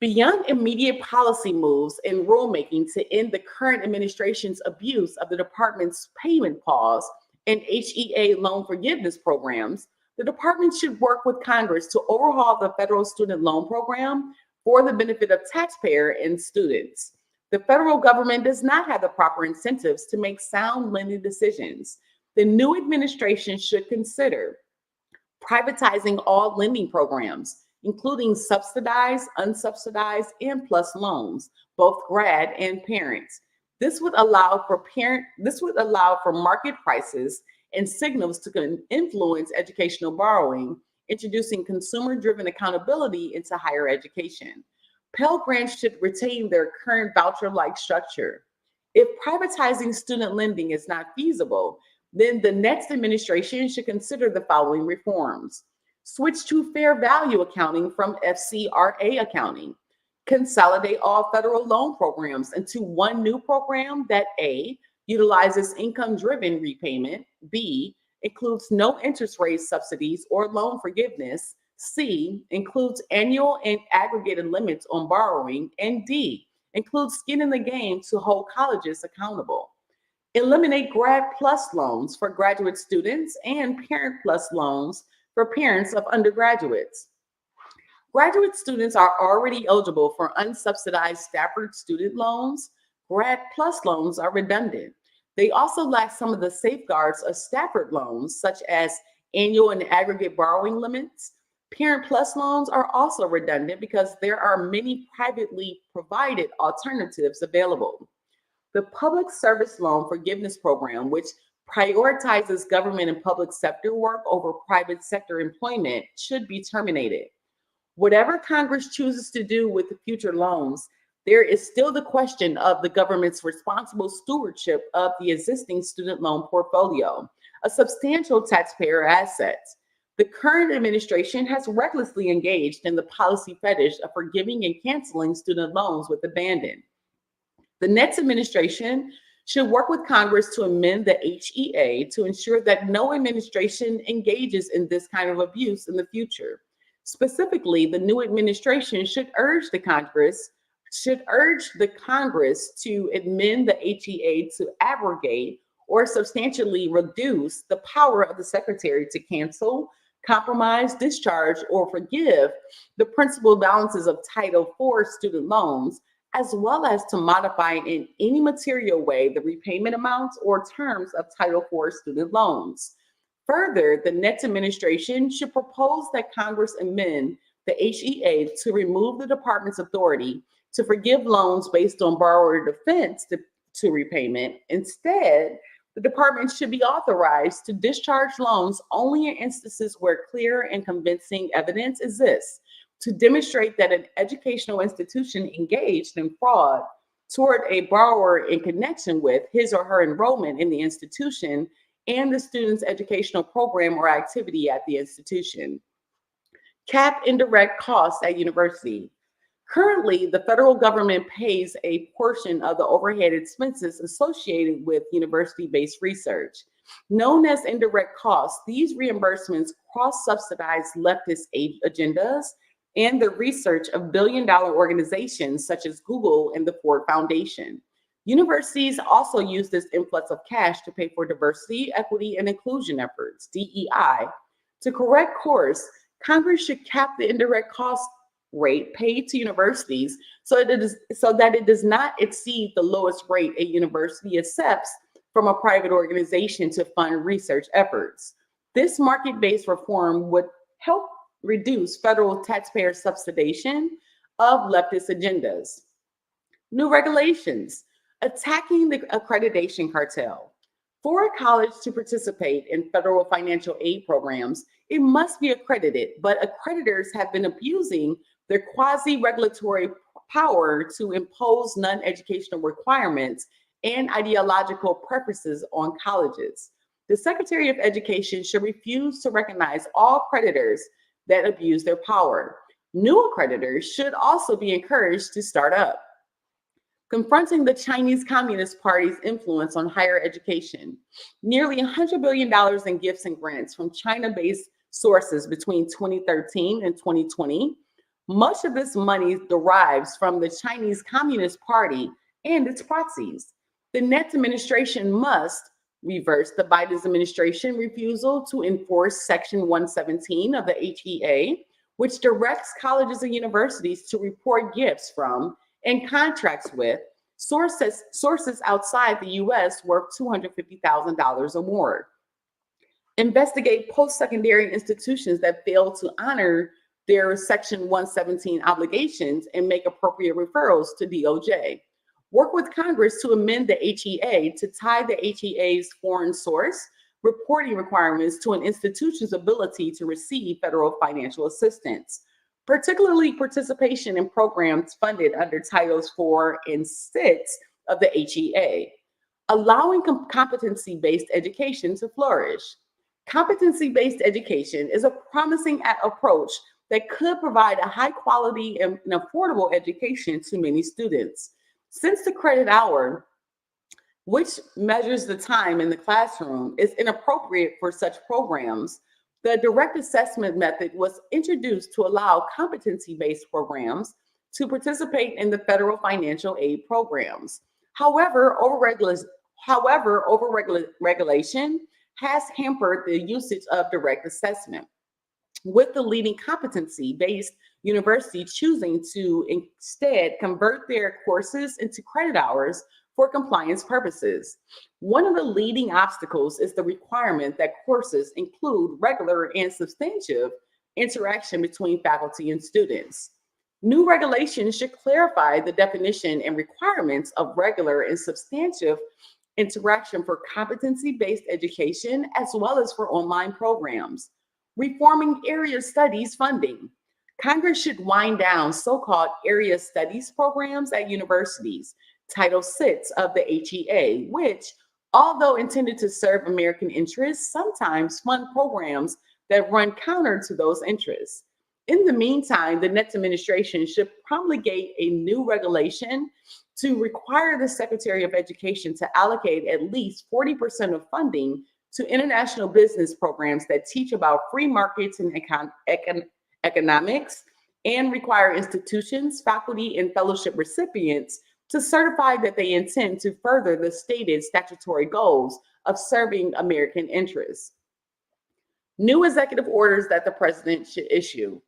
Beyond immediate policy moves and rulemaking to end the current administration's abuse of the department's payment pause and HEA loan forgiveness programs, the department should work with Congress to overhaul the federal student loan program for the benefit of taxpayers and students. The federal government does not have the proper incentives to make sound lending decisions. The new administration should consider privatizing all lending programs, including subsidized, unsubsidized, and plus loans, both grad and parents, This would allow for market prices and signals to influence educational borrowing, introducing consumer-driven accountability into higher education. Pell Grants should retain their current voucher-like structure. If privatizing student lending is not feasible, then the next administration should consider the following reforms. Switch to fair value accounting from FCRA accounting. Consolidate all federal loan programs into one new program that A, utilizes income-driven repayment, B, includes no interest rate subsidies or loan forgiveness, C, includes annual and aggregated limits on borrowing, and D, includes skin in the game to hold colleges accountable. Eliminate Grad Plus loans for graduate students and Parent Plus loans for parents of undergraduates. Graduate students are already eligible for unsubsidized Stafford student loans. Grad Plus loans are redundant. They also lack some of the safeguards of Stafford loans, such as annual and aggregate borrowing limits. Parent Plus loans are also redundant because there are many privately provided alternatives available. The Public Service Loan Forgiveness Program, which prioritizes government and public sector work over private sector employment, should be terminated. Whatever Congress chooses to do with the future loans, there is still the question of the government's responsible stewardship of the existing student loan portfolio, a substantial taxpayer asset. The current administration has recklessly engaged in the policy fetish of forgiving and canceling student loans with abandon. The next administration should work with Congress to amend the HEA to ensure that no administration engages in this kind of abuse in the future. Specifically, the new administration should urge the Congress to amend the HEA to abrogate or substantially reduce the power of the Secretary to cancel, compromise, discharge, or forgive the principal balances of Title IV student loans, as well as to modify in any material way the repayment amounts or terms of Title IV student loans. Further, the next administration should propose that Congress amend the HEA to remove the department's authority to forgive loans based on borrower defense to repayment. Instead, the department should be authorized to discharge loans only in instances where clear and convincing evidence exists to demonstrate that an educational institution engaged in fraud toward a borrower in connection with his or her enrollment in the institution and the student's educational program or activity at the institution. Cap indirect costs at university. Currently, the federal government pays a portion of the overhead expenses associated with university-based research. Known as indirect costs, these reimbursements cross-subsidize leftist agendas and the research of billion-dollar organizations such as Google and the Ford Foundation. Universities also use this influx of cash to pay for diversity, equity, and inclusion efforts, DEI. To correct course, Congress should cap the indirect cost rate paid to universities so that it does not exceed the lowest rate a university accepts from a private organization to fund research efforts. This market-based reform would help reduce federal taxpayer subsidization of leftist agendas. New regulations. Attacking the accreditation cartel. For a college to participate in federal financial aid programs, it must be accredited, but accreditors have been abusing their quasi-regulatory power to impose non-educational requirements and ideological preferences on colleges. The Secretary of Education should refuse to recognize all accreditors that abuse their power. New accreditors should also be encouraged to start up. Confronting the Chinese Communist Party's influence on higher education. Nearly $100 billion in gifts and grants from China-based sources between 2013 and 2020. Much of this money derives from the Chinese Communist Party and its proxies. The next administration must reverse the Biden administration's refusal to enforce Section 117 of the HEA, which directs colleges and universities to report gifts from and contracts with sources outside the U.S. worth $250,000 or more. Investigate post-secondary institutions that fail to honor their Section 117 obligations and make appropriate referrals to DOJ. work with Congress to amend the HEA to tie the HEA's foreign source reporting requirements to an institution's ability to receive federal financial assistance, particularly participation in programs funded under Titles 4 and 6 of the HEA, allowing competency-based education to flourish. Competency-based education is a promising approach that could provide a high quality and affordable education to many students. Since the credit hour, which measures the time in the classroom, is inappropriate for such programs, the direct assessment method was introduced to allow competency-based programs to participate in the federal financial aid programs. However, overregulation has hampered the usage of direct assessment, with the leading competency-based university choosing to instead convert their courses into credit hours for compliance purposes. One of the leading obstacles is the requirement that courses include regular and substantive interaction between faculty and students. New regulations should clarify the definition and requirements of regular and substantive interaction for competency-based education, as well as for online programs. Reforming area studies funding. Congress should wind down so-called area studies programs at universities, Title 6 of the HEA, which, although intended to serve American interests, sometimes fund programs that run counter to those interests. In the meantime, the next administration should promulgate a new regulation to require the Secretary of Education to allocate at least 40% of funding to international business programs that teach about free markets and economics, and require institutions, faculty, and fellowship recipients to certify that they intend to further the stated statutory goals of serving American interests. New executive orders that the president should issue.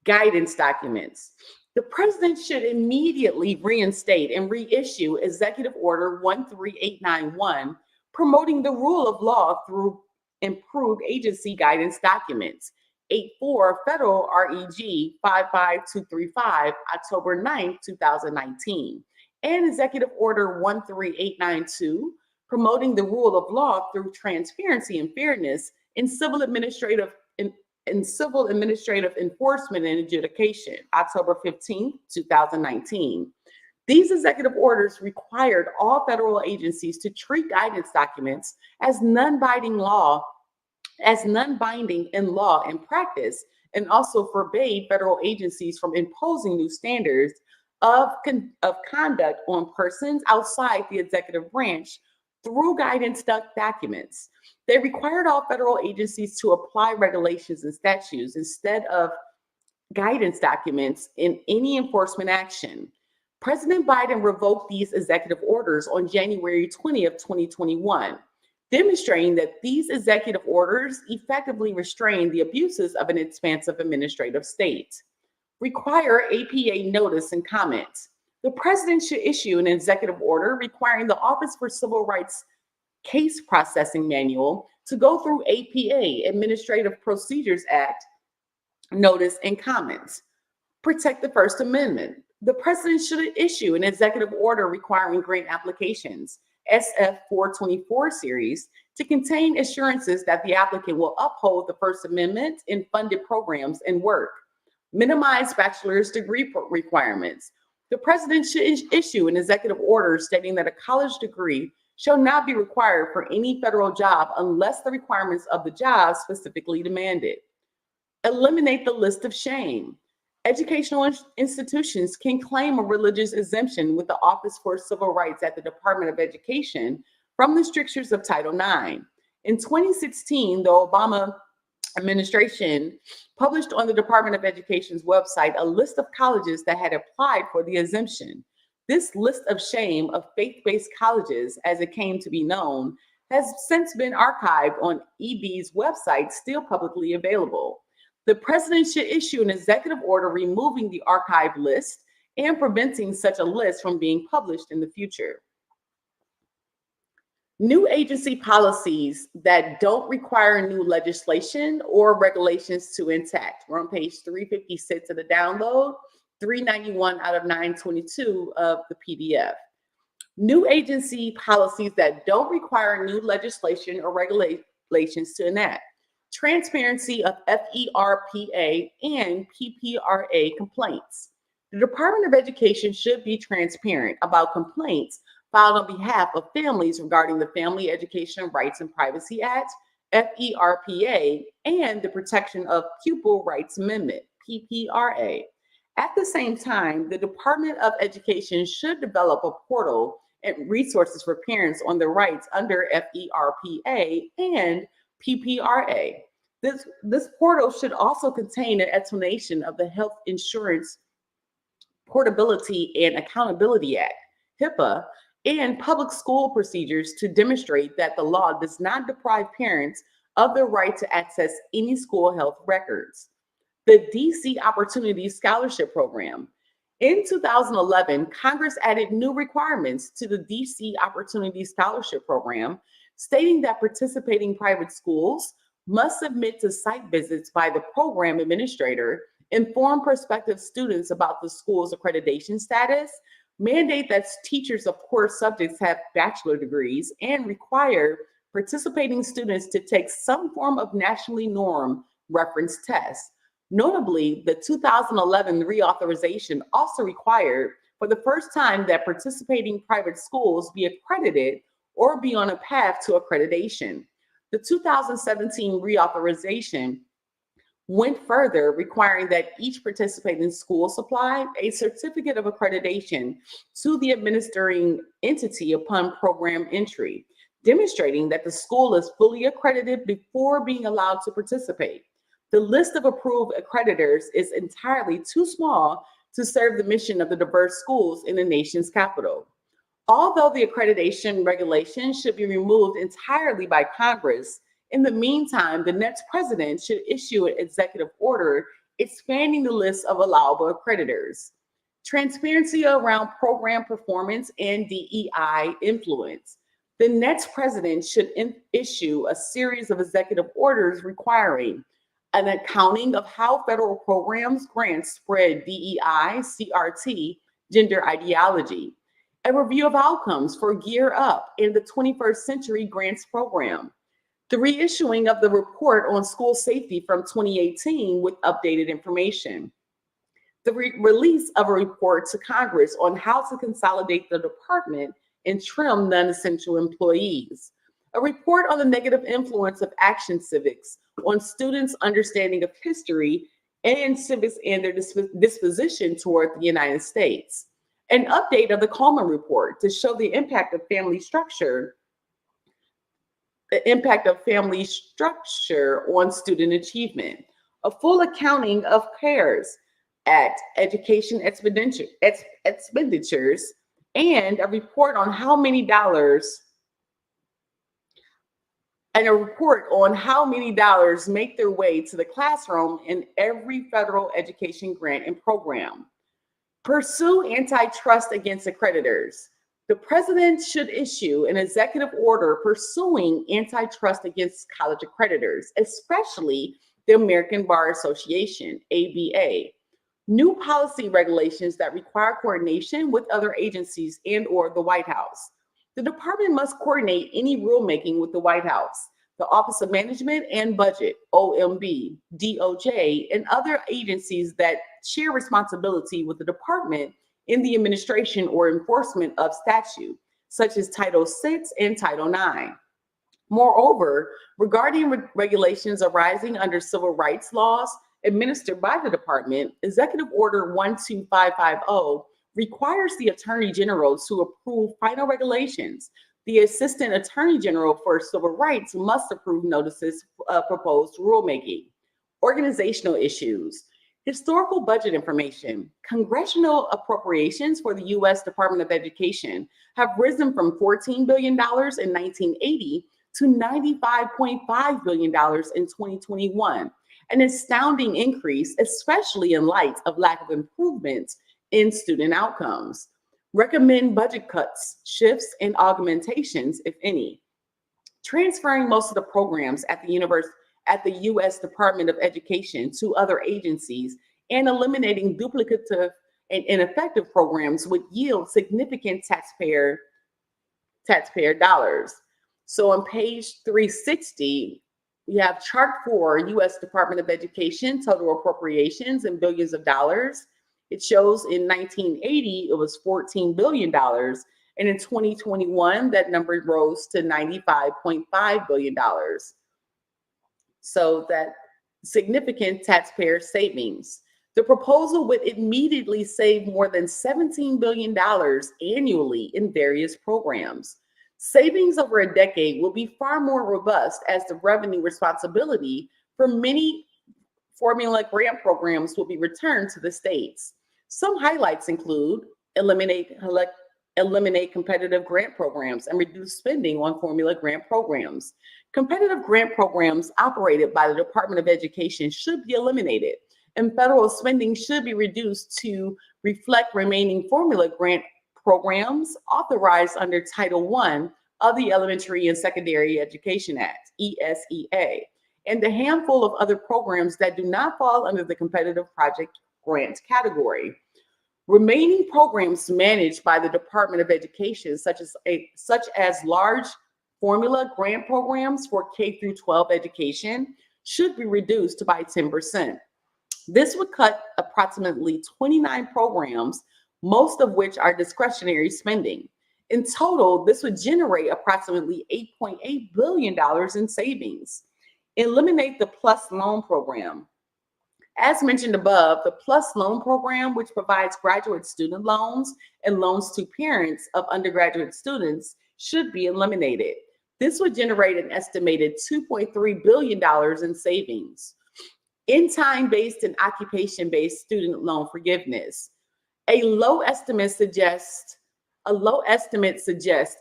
Guidance documents. The president should immediately reinstate and reissue Executive Order 13891, promoting the rule of law through improved agency guidance documents. 84 Federal Reg 55235, October 9, 2019, and Executive Order 13892, promoting the rule of law through transparency and fairness in civil administrative enforcement and adjudication, October 15, 2019. These executive orders required all federal agencies to treat guidance documents as non-binding in law and practice, and also forbade federal agencies from imposing new standards of conduct on persons outside the executive branch through guidance documents. They required all federal agencies to apply regulations and statutes instead of guidance documents in any enforcement action. President Biden revoked these executive orders on January 20th, 2021, demonstrating that these executive orders effectively restrain the abuses of an expansive administrative state. Require APA notice and comment. The president should issue an executive order requiring the Office for Civil Rights Case Processing Manual to go through APA, Administrative Procedures Act, notice and comments. Protect the First Amendment. The president should issue an executive order requiring grant applications, SF 424 series, to contain assurances that the applicant will uphold the First Amendment in funded programs and work. Minimize bachelor's degree requirements. The president should issue an executive order stating that a college degree shall not be required for any federal job unless the requirements of the job specifically demand it. Eliminate the list of shame. Educational institutions can claim a religious exemption with the Office for Civil Rights at the Department of Education from the strictures of Title IX. In 2016, the Obama administration published on the Department of Education's website a list of colleges that had applied for the exemption. This list of shame of faith-based colleges, as it came to be known, has since been archived on EB's website, still publicly available. The president should issue an executive order removing the archived list and preventing such a list from being published in the future. New agency policies that don't require new legislation or regulations to enact. We're on page 356 of the download, 391 out of 922 of the PDF. New agency policies that don't require new legislation or regulations to enact, transparency of FERPA and PPRA complaints. The Department of Education should be transparent about complaints filed on behalf of families regarding the Family Education Rights and Privacy Act, FERPA, and the Protection of Pupil Rights Amendment, PPRA. At the same time, the Department of Education should develop a portal and resources for parents on their rights under FERPA and PPRA. This portal should also contain an explanation of the Health Insurance Portability and Accountability Act, HIPAA, and public school procedures to demonstrate that the law does not deprive parents of their right to access any school health records. The DC Opportunity Scholarship Program. In 2011, Congress added new requirements to the DC Opportunity Scholarship Program, stating that participating private schools must submit to site visits by the program administrator, inform prospective students about the school's accreditation status, mandate that teachers of core subjects have bachelor degrees, and require participating students to take some form of nationally normed reference test. Notably, the 2011 reauthorization also required for the first time that participating private schools be accredited or be on a path to accreditation. The 2017 reauthorization went further, requiring that each participating school supply a certificate of accreditation to the administering entity upon program entry, demonstrating that the school is fully accredited before being allowed to participate. The list of approved accreditors is entirely too small to serve the mission of the diverse schools in the nation's capital. Although the accreditation regulations should be removed entirely by Congress, in the meantime, the next president should issue an executive order expanding the list of allowable accreditors. Transparency around program performance and DEI influence. The next president should issue a series of executive orders requiring an accounting of how federal programs grants spread DEI, CRT, gender ideology, a review of outcomes for Gear Up in the 21st Century Grants Program, the reissuing of the report on school safety from 2018 with updated information, the release of a report to Congress on how to consolidate the department and trim non-essential employees, a report on the negative influence of action civics on students' understanding of history and civics and their disposition toward the United States, an update of the Coleman Report to show the impact of family structure on student achievement, a full accounting of CARES Act education expenditures, and a report on how many dollars make their way to the classroom in every federal education grant and program. Pursue antitrust against accreditors. The president should issue an executive order pursuing antitrust against college accreditors, especially the American Bar Association, ABA. New policy regulations that require coordination with other agencies and/or the White House. The department must coordinate any rulemaking with the White House, the Office of Management and Budget, OMB, DOJ, and other agencies that share responsibility with the department in the administration or enforcement of statute, such as Title VI and Title IX. Moreover, regarding regulations arising under civil rights laws administered by the department, Executive Order 12550 requires the Attorney General to approve final regulations. The Assistant Attorney General for Civil Rights must approve notices of proposed rulemaking. Organizational issues. Historical budget information. Congressional appropriations for the U.S. Department of Education have risen from $14 billion in 1980 to $95.5 billion in 2021, an astounding increase, especially in light of lack of improvements in student outcomes. Recommend budget cuts, shifts, and augmentations, if any. Transferring most of the programs at the U.S. Department of Education to other agencies and eliminating duplicative and ineffective programs would yield significant taxpayer taxpayer dollars. So on page 360, we have chart 4, U.S. Department of Education, total appropriations in billions of dollars. It shows in 1980, it was $14 billion. And in 2021, that number rose to $95.5 billion. So that significant taxpayer savings. The proposal would immediately save more than $17 billion annually in various programs. Savings over a decade will be far more robust as the revenue responsibility for many formula grant programs will be returned to the states. Some highlights include eliminate competitive grant programs and reduce spending on formula grant programs. Competitive grant programs operated by the Department of Education should be eliminated, and federal spending should be reduced to reflect remaining formula grant programs authorized under Title I of the Elementary and Secondary Education Act, ESEA, and a handful of other programs that do not fall under the competitive project grant category. Remaining programs managed by the Department of Education, such as large formula grant programs for K-12 education, should be reduced by 10%. This would cut approximately 29 programs, most of which are discretionary spending. In total, this would generate approximately $8.8 billion in savings. Eliminate the PLUS loan program. As mentioned above, the PLUS loan program, which provides graduate student loans and loans to parents of undergraduate students, should be eliminated. This would generate an estimated $2.3 billion in savings. In time-based and occupation-based student loan forgiveness. A low estimate suggests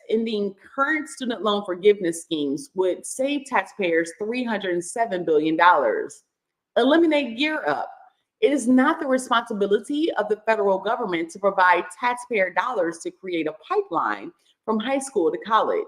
ending current student loan forgiveness schemes would save taxpayers $307 billion. Eliminate Gear Up. It is not the responsibility of the federal government to provide taxpayer dollars to create a pipeline from high school to college.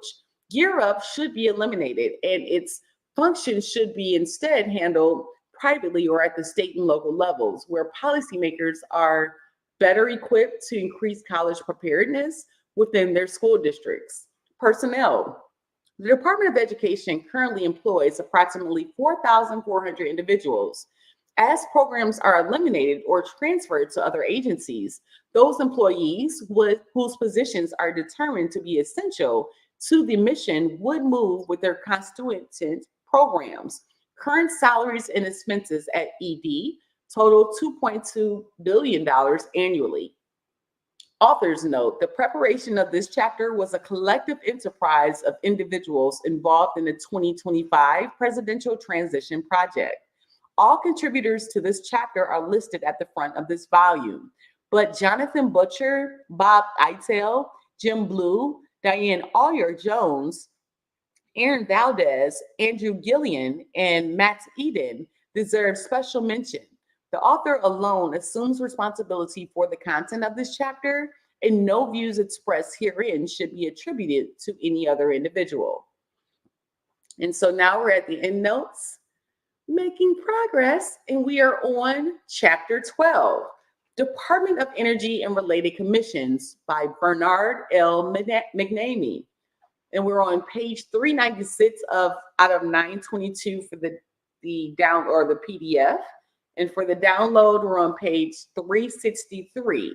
Gear Up should be eliminated, and its functions should be instead handled privately or at the state and local levels, where policymakers are better equipped to increase college preparedness within their school districts. Personnel. The Department of Education currently employs approximately 4,400 individuals. As programs are eliminated or transferred to other agencies, those employees whose positions are determined to be essential to the mission would move with their constituent programs. Current salaries and expenses at ED total $2.2 billion annually. Authors note the preparation of this chapter was a collective enterprise of individuals involved in the 2025 Presidential Transition Project. All contributors to this chapter are listed at the front of this volume, but Jonathan Butcher, Bob Eitel, Jim Blue, Diane Ollier-Jones, Aaron Valdez, Andrew Gillian, and Matt Eden deserve special mention. The author alone assumes responsibility for the content of this chapter, and no views expressed herein should be attributed to any other individual. And so now we're at the end notes, making progress, and we are on chapter 12, Department of Energy and Related Commissions by Bernard L. McNamee. And we're on page 396 out of 922 for the PDF. And for the download, we're on page 363.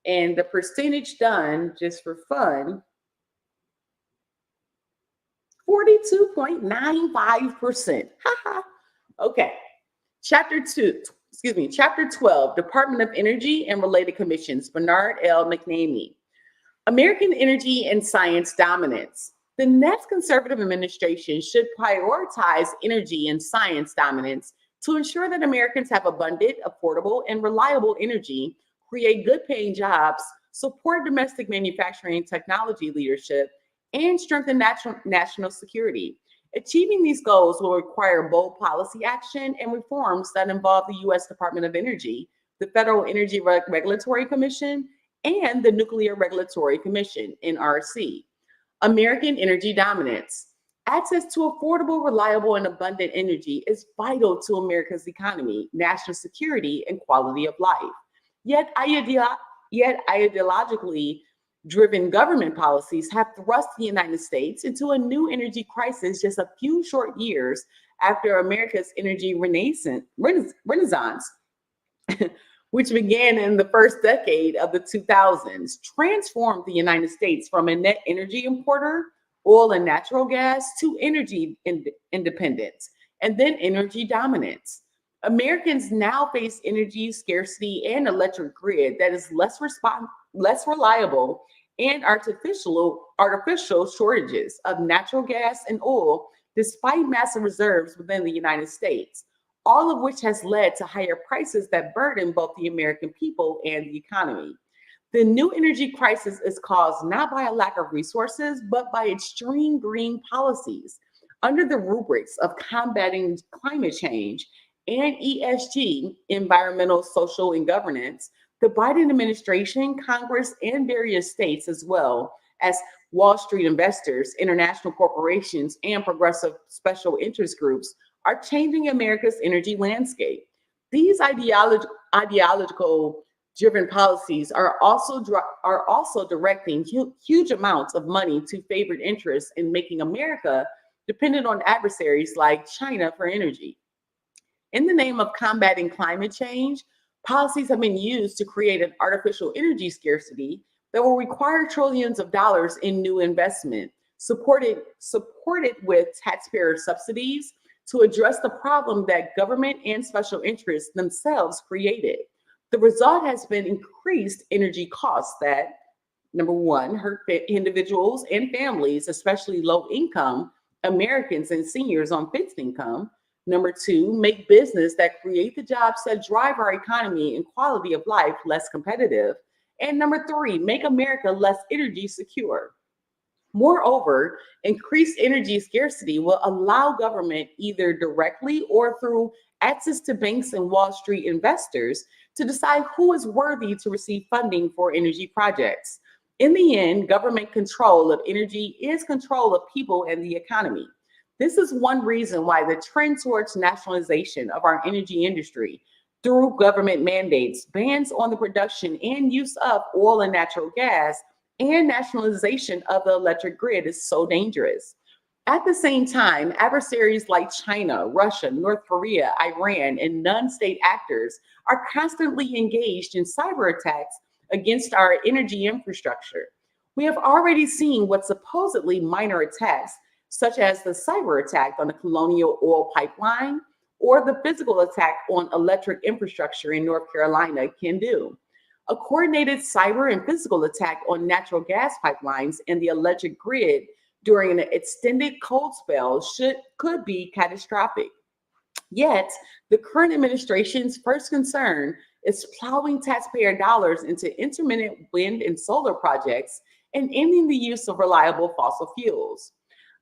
And the percentage done, just for fun, 42.95%. Okay. Chapter 12, Department of Energy and Related Commissions, Bernard L. McNamee. American energy and science dominance. The next conservative administration should prioritize energy and science dominance to ensure that Americans have abundant, affordable, and reliable energy, create good-paying jobs, support domestic manufacturing and technology leadership, and strengthen national security. Achieving these goals will require bold policy action and reforms that involve the U.S. Department of Energy, the Federal Energy Regulatory Commission, and the Nuclear Regulatory Commission, NRC. American energy dominance. Access to affordable, reliable, and abundant energy is vital to America's economy, national security, and quality of life. Yet ideologically, driven government policies have thrust the United States into a new energy crisis just a few short years after America's energy renaissance, which began in the first decade of the 2000s, transformed the United States from a net energy importer, oil and natural gas, to energy independence and then energy dominance. Americans now face energy scarcity and electric grid that is less reliable, and artificial shortages of natural gas and oil despite massive reserves within the United States, all of which has led to higher prices that burden both the American people and the economy. The new energy crisis is caused not by a lack of resources, but by extreme green policies. Under the rubrics of combating climate change and ESG, environmental, social, and governance, the Biden administration, Congress, and various states, as well as Wall Street investors, international corporations, and progressive special interest groups, are changing America's energy landscape. These ideological driven policies are also directing huge amounts of money to favored interests in making America dependent on adversaries like China for energy. In the name of combating climate change, policies have been used to create an artificial energy scarcity that will require trillions of dollars in new investment, supported with taxpayer subsidies to address the problem that government and special interests themselves created. The result has been increased energy costs that, number one, hurt individuals and families, especially low income Americans and seniors on fixed income. Number two, make business that create the jobs that drive our economy and quality of life less competitive. And number three, make America less energy secure. Moreover, increased energy scarcity will allow government, either directly or through access to banks and Wall Street investors, to decide who is worthy to receive funding for energy projects. In the end, government control of energy is control of people and the economy. This is one reason why the trend towards nationalization of our energy industry through government mandates, bans on the production and use of oil and natural gas, and nationalization of the electric grid is so dangerous. At the same time, adversaries like China, Russia, North Korea, Iran, and non-state actors are constantly engaged in cyber attacks against our energy infrastructure. We have already seen what supposedly minor attacks, such as the cyber attack on the Colonial Oil Pipeline or the physical attack on electric infrastructure in North Carolina, can do. A coordinated cyber and physical attack on natural gas pipelines and the electric grid during an extended cold spell could be catastrophic. Yet, the current administration's first concern is plowing taxpayer dollars into intermittent wind and solar projects and ending the use of reliable fossil fuels.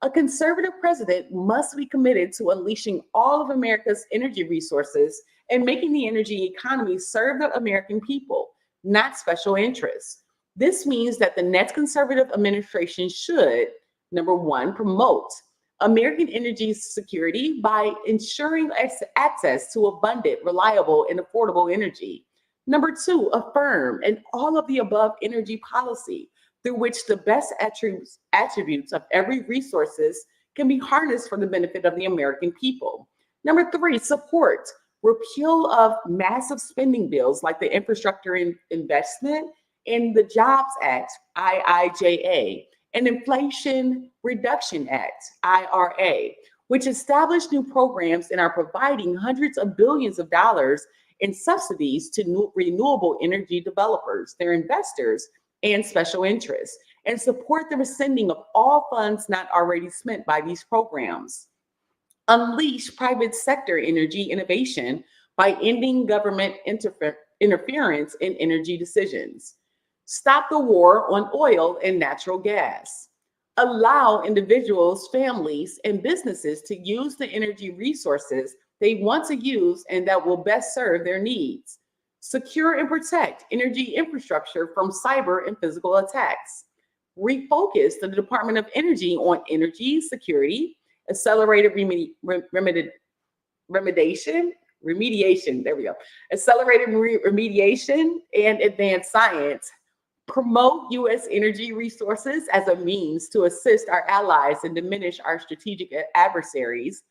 A conservative president must be committed to unleashing all of America's energy resources and making the energy economy serve the American people, not special interests. This means that the next conservative administration should, number one, promote American energy security by ensuring access to abundant, reliable, and affordable energy. Number two, affirm an all of the above energy policy through which the best attributes of every resources can be harnessed for the benefit of the American people. Number three, support repeal of massive spending bills like the Infrastructure Investment and the Jobs Act, IIJA, and Inflation Reduction Act, IRA, which established new programs and are providing hundreds of billions of dollars in subsidies to renewable energy developers, their investors, and special interests, and support the rescinding of all funds not already spent by these programs. Unleash private sector energy innovation by ending government interference in energy decisions. Stop the war on oil and natural gas. Allow individuals, families, and businesses to use the energy resources they want to use and that will best serve their needs. Secure and protect energy infrastructure from cyber and physical attacks. Refocus the Department of Energy on energy security, accelerated remediation, there we go, accelerated remediation and advanced science, promote U.S. energy resources as a means to assist our allies and diminish our strategic adversaries,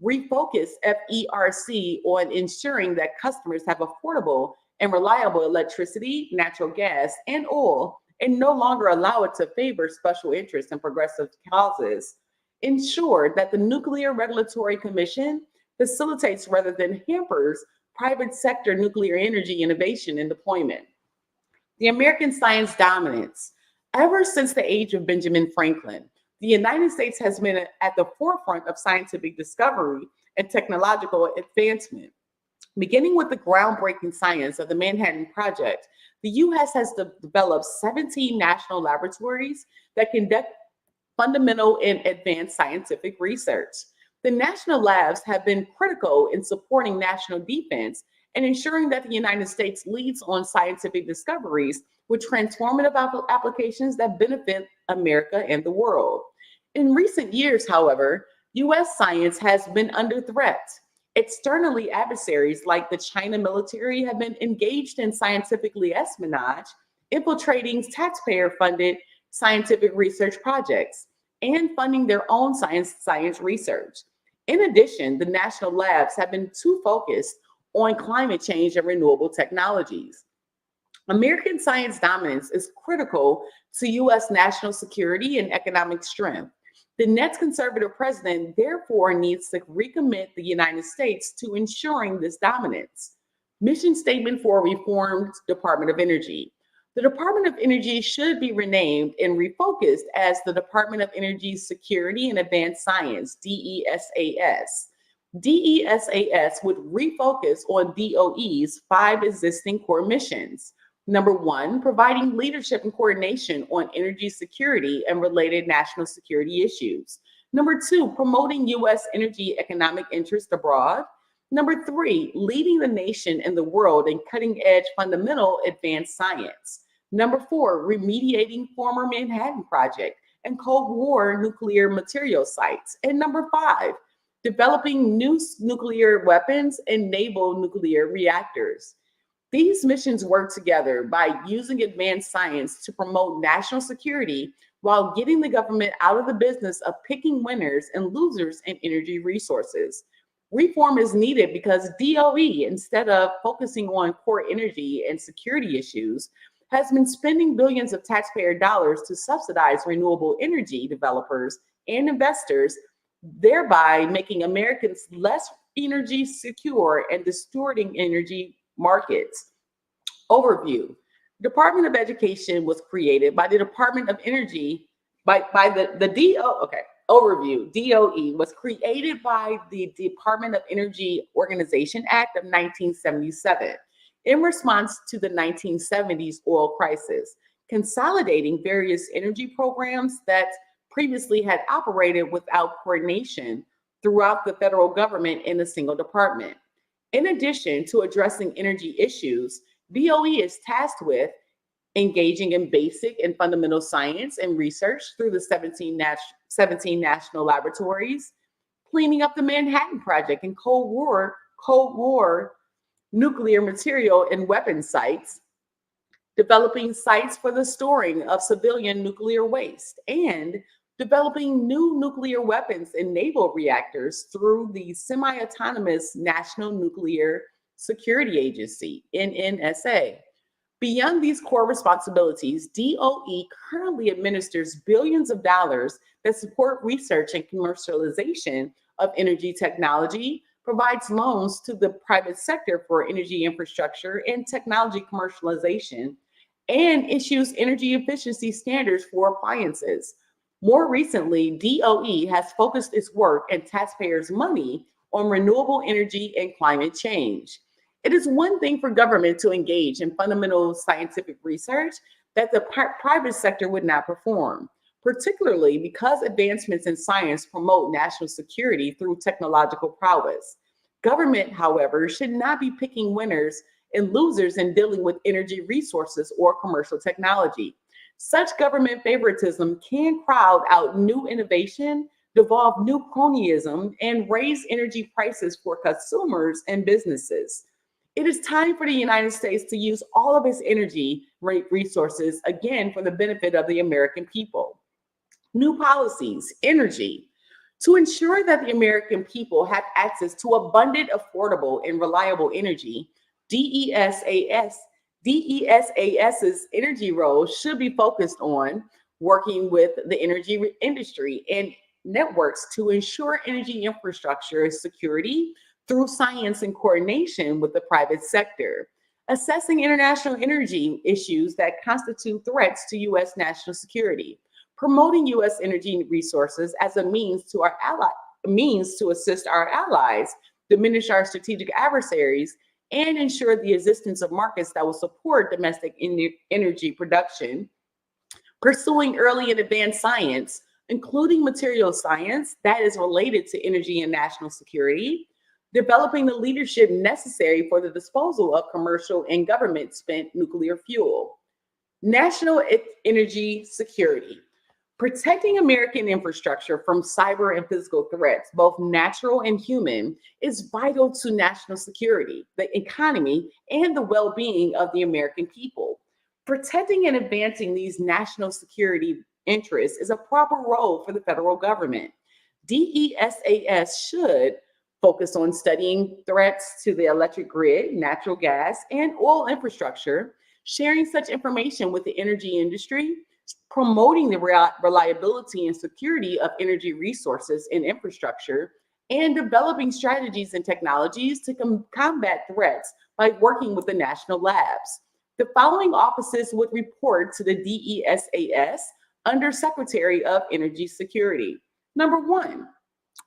refocus FERC on ensuring that customers have affordable and reliable electricity, natural gas, and oil, and no longer allow it to favor special interests and progressive causes, ensure that the Nuclear Regulatory Commission facilitates rather than hampers private sector nuclear energy innovation and deployment. The American science dominance. Ever since the age of Benjamin Franklin, the United States has been at the forefront of scientific discovery and technological advancement. Beginning with the groundbreaking science of the Manhattan Project, the U.S. has developed 17 national laboratories that conduct fundamental and advanced scientific research. The national labs have been critical in supporting national defense and ensuring that the United States leads on scientific discoveries with transformative applications that benefit America and the world. In recent years, however, U.S. science has been under threat. Externally, adversaries like the China military have been engaged in scientifically espionage, infiltrating taxpayer-funded scientific research projects, and funding their own science research. In addition, the national labs have been too focused on climate change and renewable technologies. American science dominance is critical to U.S. national security and economic strength. The next conservative president, therefore, needs to recommit the United States to ensuring this dominance. Mission statement for a reformed Department of Energy. The Department of Energy should be renamed and refocused as the Department of Energy Security and Advanced Science, DESAS. DESAS would refocus on DOE's 5 existing core missions. Number 1, providing leadership and coordination on energy security and related national security issues. Number 2, promoting U.S. energy economic interest abroad. Number 3, leading the nation and the world in cutting-edge fundamental advanced science. Number 4, remediating former Manhattan Project and Cold War nuclear material sites. And number 5, developing new nuclear weapons and naval nuclear reactors. These missions work together by using advanced science to promote national security while getting the government out of the business of picking winners and losers in energy resources. Reform is needed because DOE, instead of focusing on core energy and security issues, has been spending billions of taxpayer dollars to subsidize renewable energy developers and investors, thereby making Americans less energy secure and distorting energy markets. Overview. Department of Education was created by the Department of Energy, Overview. DOE was created by the Department of Energy Organization Act of 1977 in response to the 1970s oil crisis, consolidating various energy programs that previously had operated without coordination throughout the federal government in a single department. In addition to addressing energy issues, DOE is tasked with engaging in basic and fundamental science and research through the 17 national laboratories, cleaning up the Manhattan Project and Cold War nuclear material and weapon sites, developing sites for the storing of civilian nuclear waste, and developing new nuclear weapons and naval reactors through the semi-autonomous National Nuclear Security Agency, NNSA. Beyond these core responsibilities, DOE currently administers billions of dollars that support research and commercialization of energy technology, provides loans to the private sector for energy infrastructure and technology commercialization, and issues energy efficiency standards for appliances. More recently, DOE has focused its work and taxpayers' money on renewable energy and climate change. It is one thing for government to engage in fundamental scientific research that the private sector would not perform, particularly because advancements in science promote national security through technological prowess. Government, however, should not be picking winners and losers in dealing with energy resources or commercial technology. Such government favoritism can crowd out new innovation, devolve new cronyism, and raise energy prices for consumers and businesses. It is time for the United States to use all of its energy resources again for the benefit of the American people. New policies, energy, to ensure that the American people have access to abundant, affordable, and reliable energy. DESAS, DESAS's energy role should be focused on working with the energy industry and networks to ensure energy infrastructure security through science and coordination with the private sector, assessing international energy issues that constitute threats to U.S. national security, promoting U.S. energy resources as a means to assist our allies, diminish our strategic adversaries, and ensure the existence of markets that will support domestic energy production, pursuing early and advanced science, including material science that is related to energy and national security, developing the leadership necessary for the disposal of commercial and government spent nuclear fuel. National energy security. Protecting American infrastructure from cyber and physical threats, both natural and human, is vital to national security, the economy, and the well-being of the American people. Protecting and advancing these national security interests is a proper role for the federal government. DESAS should focus on studying threats to the electric grid, natural gas, and oil infrastructure, sharing such information with the energy industry, promoting the reliability and security of energy resources and infrastructure, and developing strategies and technologies to combat threats by working with the national labs. The following offices would report to the DESAS under Secretary of Energy Security. Number 1,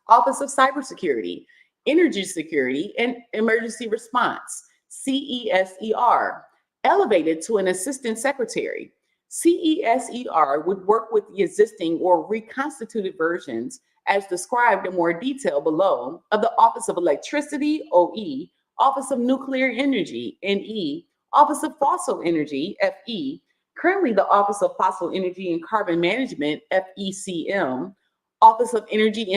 Office of Cybersecurity, Energy Security, and Emergency Response, CESER, elevated to an Assistant Secretary. CESER would work with the existing or reconstituted versions, as described in more detail below, of the Office of Electricity, OE, Office of Nuclear Energy, NE, Office of Fossil Energy, FE, currently the Office of Fossil Energy and Carbon Management, FECM, Office of Energy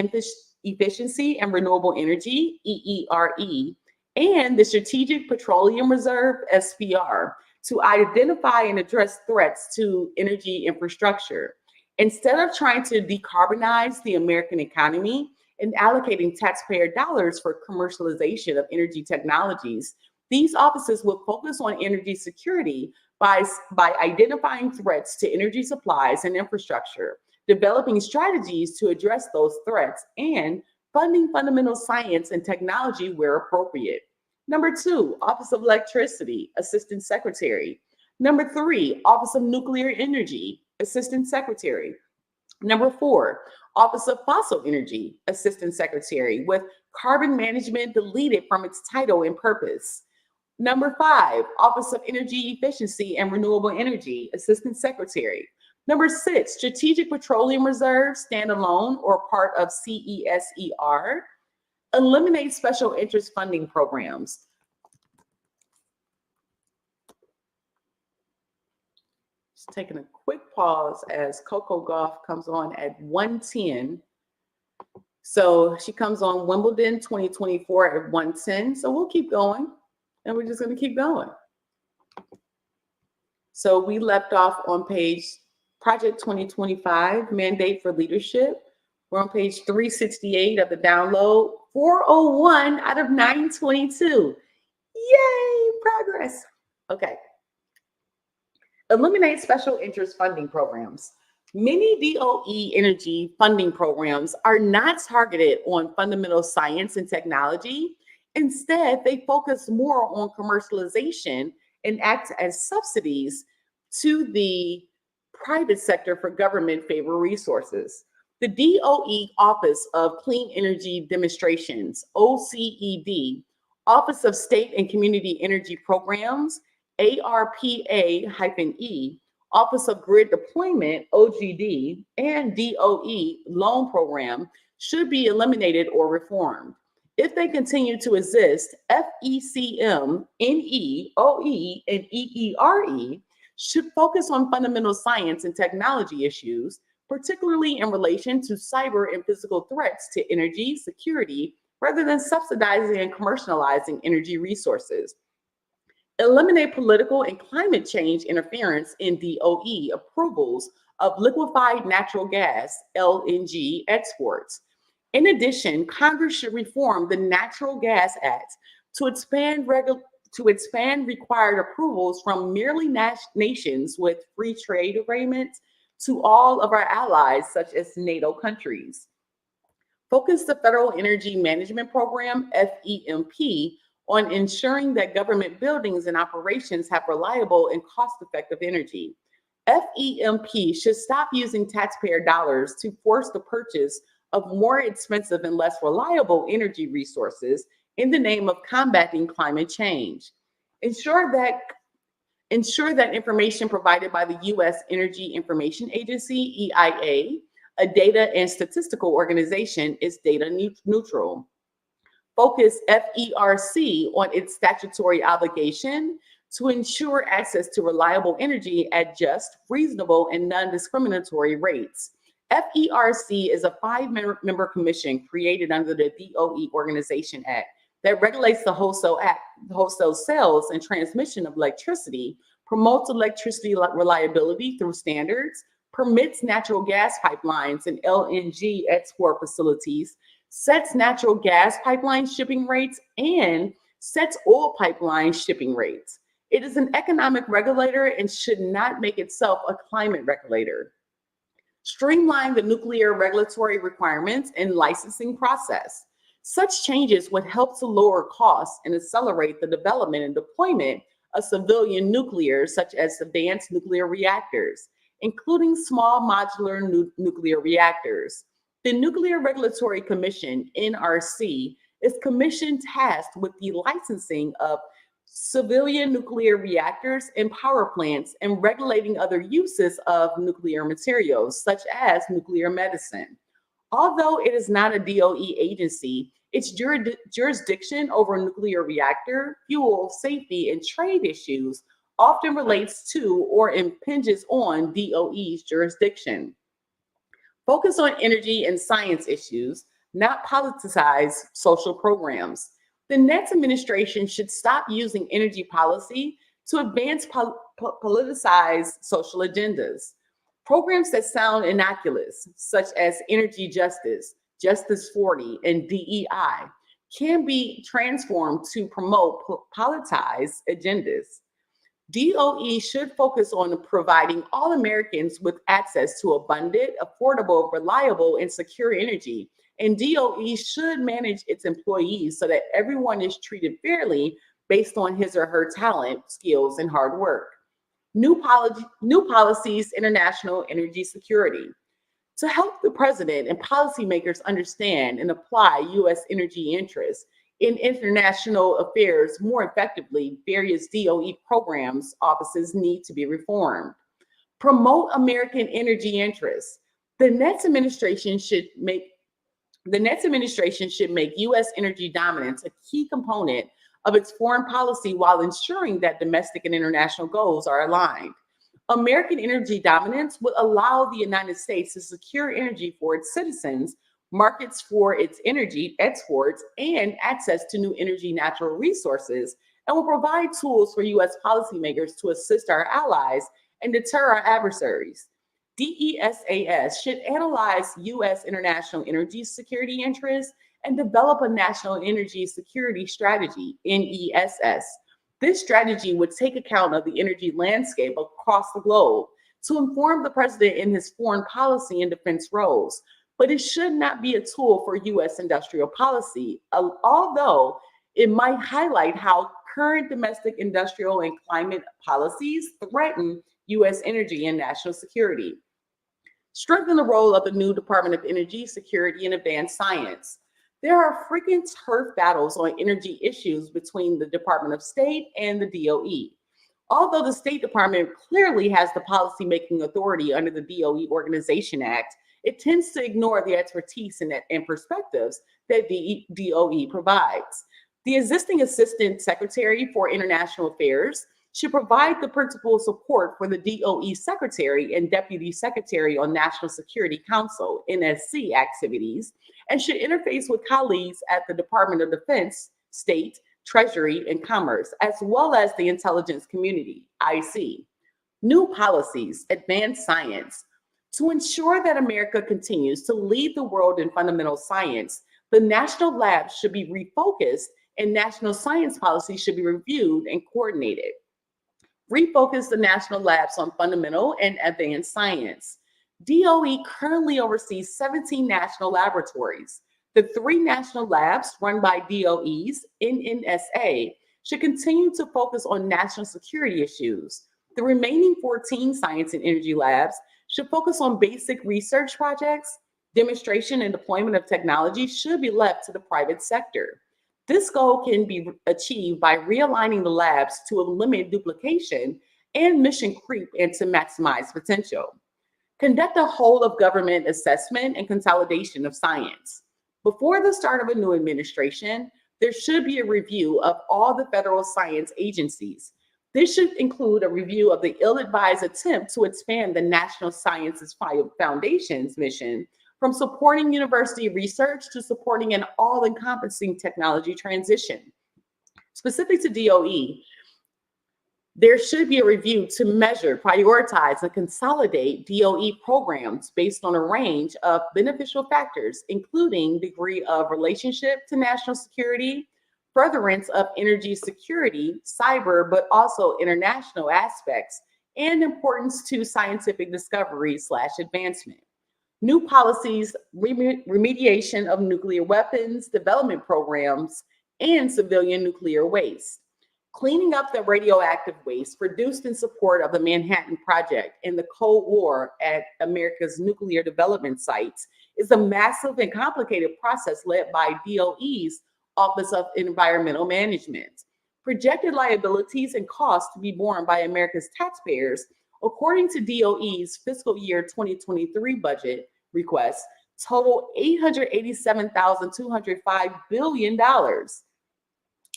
Efficiency and Renewable Energy, EERE, and the Strategic Petroleum Reserve, SPR, to identify and address threats to energy infrastructure. Instead of trying to decarbonize the American economy and allocating taxpayer dollars for commercialization of energy technologies, these offices will focus on energy security by identifying threats to energy supplies and infrastructure, developing strategies to address those threats, and funding fundamental science and technology where appropriate. Number 2, Office of Electricity, Assistant Secretary. Number 3, Office of Nuclear Energy, Assistant Secretary. Number 4, Office of Fossil Energy, Assistant Secretary, with carbon management deleted from its title and purpose. Number 5, Office of Energy Efficiency and Renewable Energy, Assistant Secretary. Number 6, Strategic Petroleum Reserve, standalone or part of CESER. Eliminate special interest funding programs. Just taking a quick pause as Coco Gauff comes on at 1:10. So she comes on Wimbledon 2024 at 1:10. So we'll keep going, and we're just going to keep going. So we left off on page Project 2025, Mandate for Leadership. We're on page 368 of the download, 401 out of 922. Yay, progress. Okay. Eliminate special interest funding programs. Many DOE energy funding programs are not targeted on fundamental science and technology. Instead, they focus more on commercialization and act as subsidies to the private sector for government favor resources. The DOE Office of Clean Energy Demonstrations, OCED, Office of State and Community Energy Programs, ARPA-E, Office of Grid Deployment, OGD, and DOE Loan Program should be eliminated or reformed. If they continue to exist, FECM, NE, OE, and EERE should focus on fundamental science and technology issues, particularly in relation to cyber and physical threats to energy security, rather than subsidizing and commercializing energy resources. Eliminate political and climate change interference in DOE approvals of liquefied natural gas, LNG, exports. In addition, Congress should reform the Natural Gas Act to expand required approvals from merely nations with free trade agreements to all of our allies, such as NATO countries. Focus the Federal Energy Management Program, FEMP, on ensuring that government buildings and operations have reliable and cost-effective energy. FEMP should stop using taxpayer dollars to force the purchase of more expensive and less reliable energy resources in the name of combating climate change. Ensure that information provided by the U.S. Energy Information Agency, EIA, a data and statistical organization, is data neutral. Focus FERC on its statutory obligation to ensure access to reliable energy at just, reasonable, and non-discriminatory rates. FERC is a 5-member commission created under the DOE Organization Act that regulates the wholesale sales and transmission of electricity, promotes electricity reliability through standards, permits natural gas pipelines and LNG export facilities, sets natural gas pipeline shipping rates, and sets oil pipeline shipping rates. It is an economic regulator and should not make itself a climate regulator. Streamline the nuclear regulatory requirements and licensing process. Such changes would help to lower costs and accelerate the development and deployment of civilian nuclear, such as advanced nuclear reactors, including small modular nuclear reactors. The Nuclear Regulatory Commission, NRC, is commission tasked with the licensing of civilian nuclear reactors and power plants and regulating other uses of nuclear materials, such as nuclear medicine. Although it is not a DOE agency, its jurisdiction over nuclear reactor, fuel, safety, and trade issues often relates to or impinges on DOE's jurisdiction. Focus on energy and science issues, not politicize social programs. The next administration should stop using energy policy to advance politicized social agendas. Programs that sound innocuous, such as energy justice, Justice 40, and DEI, can be transformed to promote politicized agendas. DOE should focus on providing all Americans with access to abundant, affordable, reliable, and secure energy. And DOE should manage its employees so that everyone is treated fairly based on his or her talent, skills, and hard work. New policies, international energy security. To help the president and policymakers understand and apply U.S. energy interests in international affairs more effectively, various DOE programs offices need to be reformed. Promote American energy interests. The next administration should make U.S. energy dominance a key component of its foreign policy while ensuring that domestic and international goals are aligned. American energy dominance would allow the United States to secure energy for its citizens, markets for its energy exports, and access to new energy natural resources, and will provide tools for U.S. policymakers to assist our allies and deter our adversaries. DESAS should analyze U.S. international energy security interests and develop a national energy security strategy, NESS. This strategy would take account of the energy landscape across the globe to inform the president in his foreign policy and defense roles, but it should not be a tool for U.S. industrial policy, although it might highlight how current domestic industrial and climate policies threaten U.S. energy and national security. Strengthen the role of the new Department of Energy, Security, and Advanced Science. There are frequent turf battles on energy issues between the Department of State and the DOE. Although the State Department clearly has the policymaking authority under the DOE Organization Act, it tends to ignore the expertise and perspectives that the DOE provides. The existing Assistant Secretary for International Affairs should provide the principal support for the DOE Secretary and Deputy Secretary on National Security Council, NSC, activities, and should interface with colleagues at the Department of Defense, State, Treasury, and Commerce, as well as the intelligence community, IC. New policies, advanced science. To ensure that America continues to lead the world in fundamental science, the national labs should be refocused and national science policy should be reviewed and coordinated. Refocus the national labs on fundamental and advanced science. DOE currently oversees 17 national laboratories. The 3 national labs run by DOE's NNSA should continue to focus on national security issues. The remaining 14 science and energy labs should focus on basic research projects. Demonstration and deployment of technology should be left to the private sector. This goal can be achieved by realigning the labs to eliminate duplication and mission creep and to maximize potential. Conduct a whole of government assessment and consolidation of science. Before the start of a new administration, there should be a review of all the federal science agencies. This should include a review of the ill-advised attempt to expand the National Sciences Foundation's mission from supporting university research to supporting an all-encompassing technology transition. Specific to DOE, there should be a review to measure, prioritize, and consolidate DOE programs based on a range of beneficial factors, including degree of relationship to national security, furtherance of energy security, cyber, but also international aspects, and importance to scientific discovery/advancement. New policies, remediation of nuclear weapons, development programs, and civilian nuclear waste. Cleaning up the radioactive waste produced in support of the Manhattan Project and the Cold War at America's nuclear development sites is a massive and complicated process led by DOE's Office of Environmental Management. Projected liabilities and costs to be borne by America's taxpayers, according to DOE's fiscal year 2023 budget request, total $887,205 billion.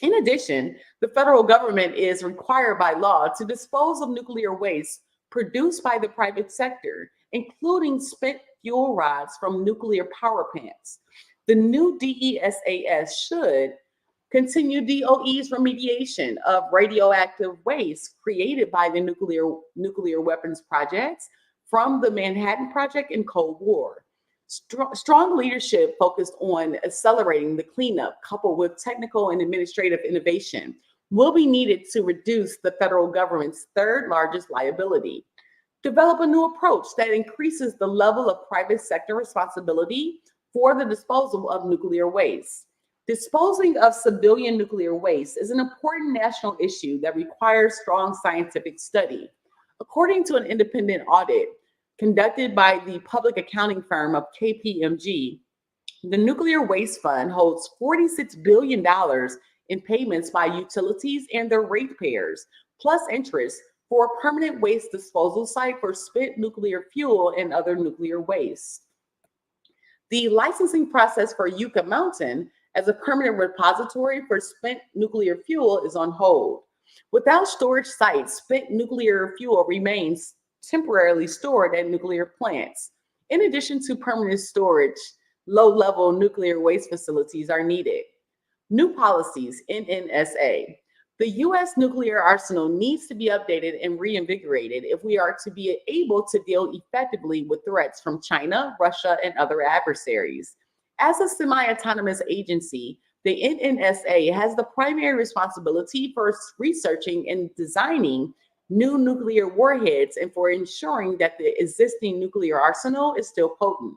In addition, the federal government is required by law to dispose of nuclear waste produced by the private sector, including spent fuel rods from nuclear power plants. The new DESAS should continue DOE's remediation of radioactive waste created by the nuclear weapons projects from the Manhattan Project and Cold War. Strong leadership focused on accelerating the cleanup, coupled with technical and administrative innovation, will be needed to reduce the federal government's third largest liability. Develop a new approach that increases the level of private sector responsibility for the disposal of nuclear waste. Disposing of civilian nuclear waste is an important national issue that requires strong scientific study. According to an independent audit conducted by the public accounting firm of KPMG, the Nuclear Waste Fund holds $46 billion in payments by utilities and their ratepayers, plus interest for a permanent waste disposal site for spent nuclear fuel and other nuclear waste. The licensing process for Yucca Mountain as a permanent repository for spent nuclear fuel is on hold. Without storage sites, spent nuclear fuel remains temporarily stored at nuclear plants. In addition to permanent storage, low-level nuclear waste facilities are needed. New policies, NNSA. The U.S. nuclear arsenal needs to be updated and reinvigorated if we are to be able to deal effectively with threats from China, Russia, and other adversaries. As a semi-autonomous agency, the NNSA has the primary responsibility for researching and designing new nuclear warheads and for ensuring that the existing nuclear arsenal is still potent.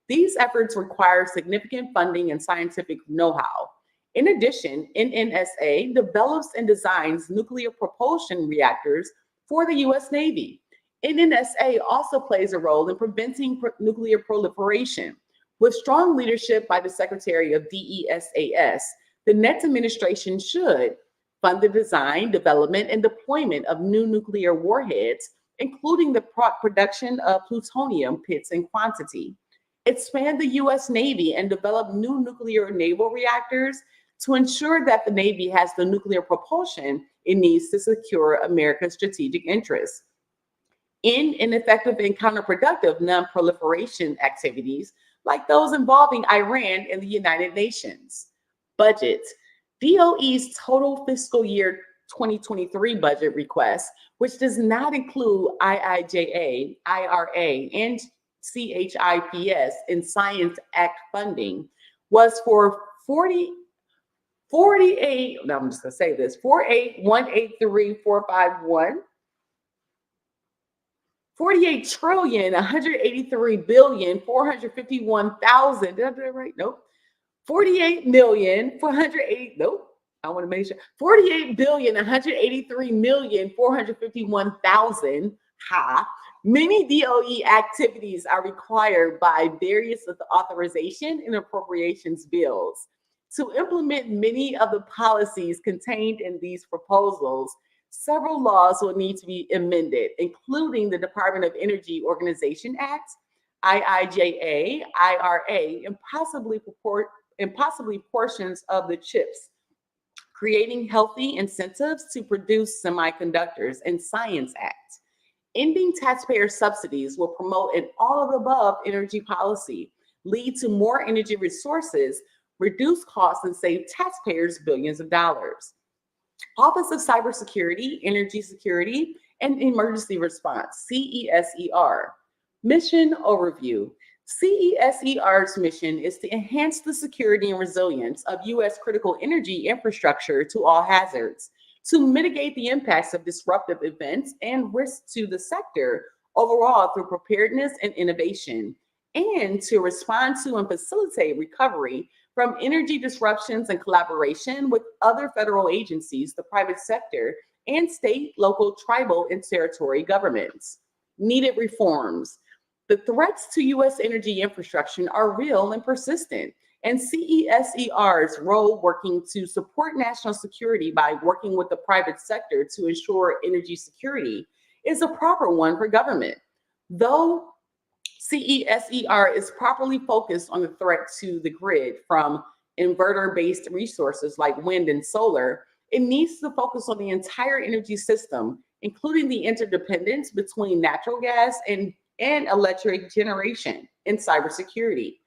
These efforts require significant funding and scientific know-how. In addition, NNSA develops and designs nuclear propulsion reactors for the U.S. Navy. NNSA also plays a role in preventing nuclear proliferation. With strong leadership by the Secretary of DESAS, the next administration should fund the design, development, and deployment of new nuclear warheads, including the production of plutonium pits in quantity. Expand the U.S. Navy and develop new nuclear naval reactors to ensure that the Navy has the nuclear propulsion it needs to secure America's strategic interests. In ineffective and counterproductive non-proliferation activities like those involving Iran and the United Nations. Budget. DOE's total fiscal year 2023 budget request, which does not include IIJA, IRA, and CHIPS and Science Act funding, was for 48, no, I'm just gonna say this, 48,183,451, 48,183,451,000. Did I do that right? Nope. 48,480. Nope. I want to make sure. 48,183,451,000. Ha. Many DOE activities are required by various authorization and appropriations bills. To implement many of the policies contained in these proposals, several laws will need to be amended, including the Department of Energy Organization Act, IIJA, IRA, and possibly portions of the CHIPS, creating healthy incentives to produce semiconductors, and Science Act. Ending taxpayer subsidies will promote an all-of-the-above energy policy, lead to more energy resources, reduce costs, and save taxpayers billions of dollars. Office of Cybersecurity, Energy Security, and Emergency Response, CESER. Mission overview. CESER's mission is to enhance the security and resilience of U.S. critical energy infrastructure to all hazards, to mitigate the impacts of disruptive events and risks to the sector overall through preparedness and innovation, and to respond to and facilitate recovery from energy disruptions in collaboration with other federal agencies, the private sector, and state, local, tribal, and territory governments. Needed reforms. The threats to U.S. energy infrastructure are real and persistent, and CESER's role working to support national security by working with the private sector to ensure energy security is a proper one for government. Though CESER is properly focused on the threat to the grid from inverter-based resources like wind and solar, it needs to focus on the entire energy system, including the interdependence between natural gas and electric generation and cybersecurity.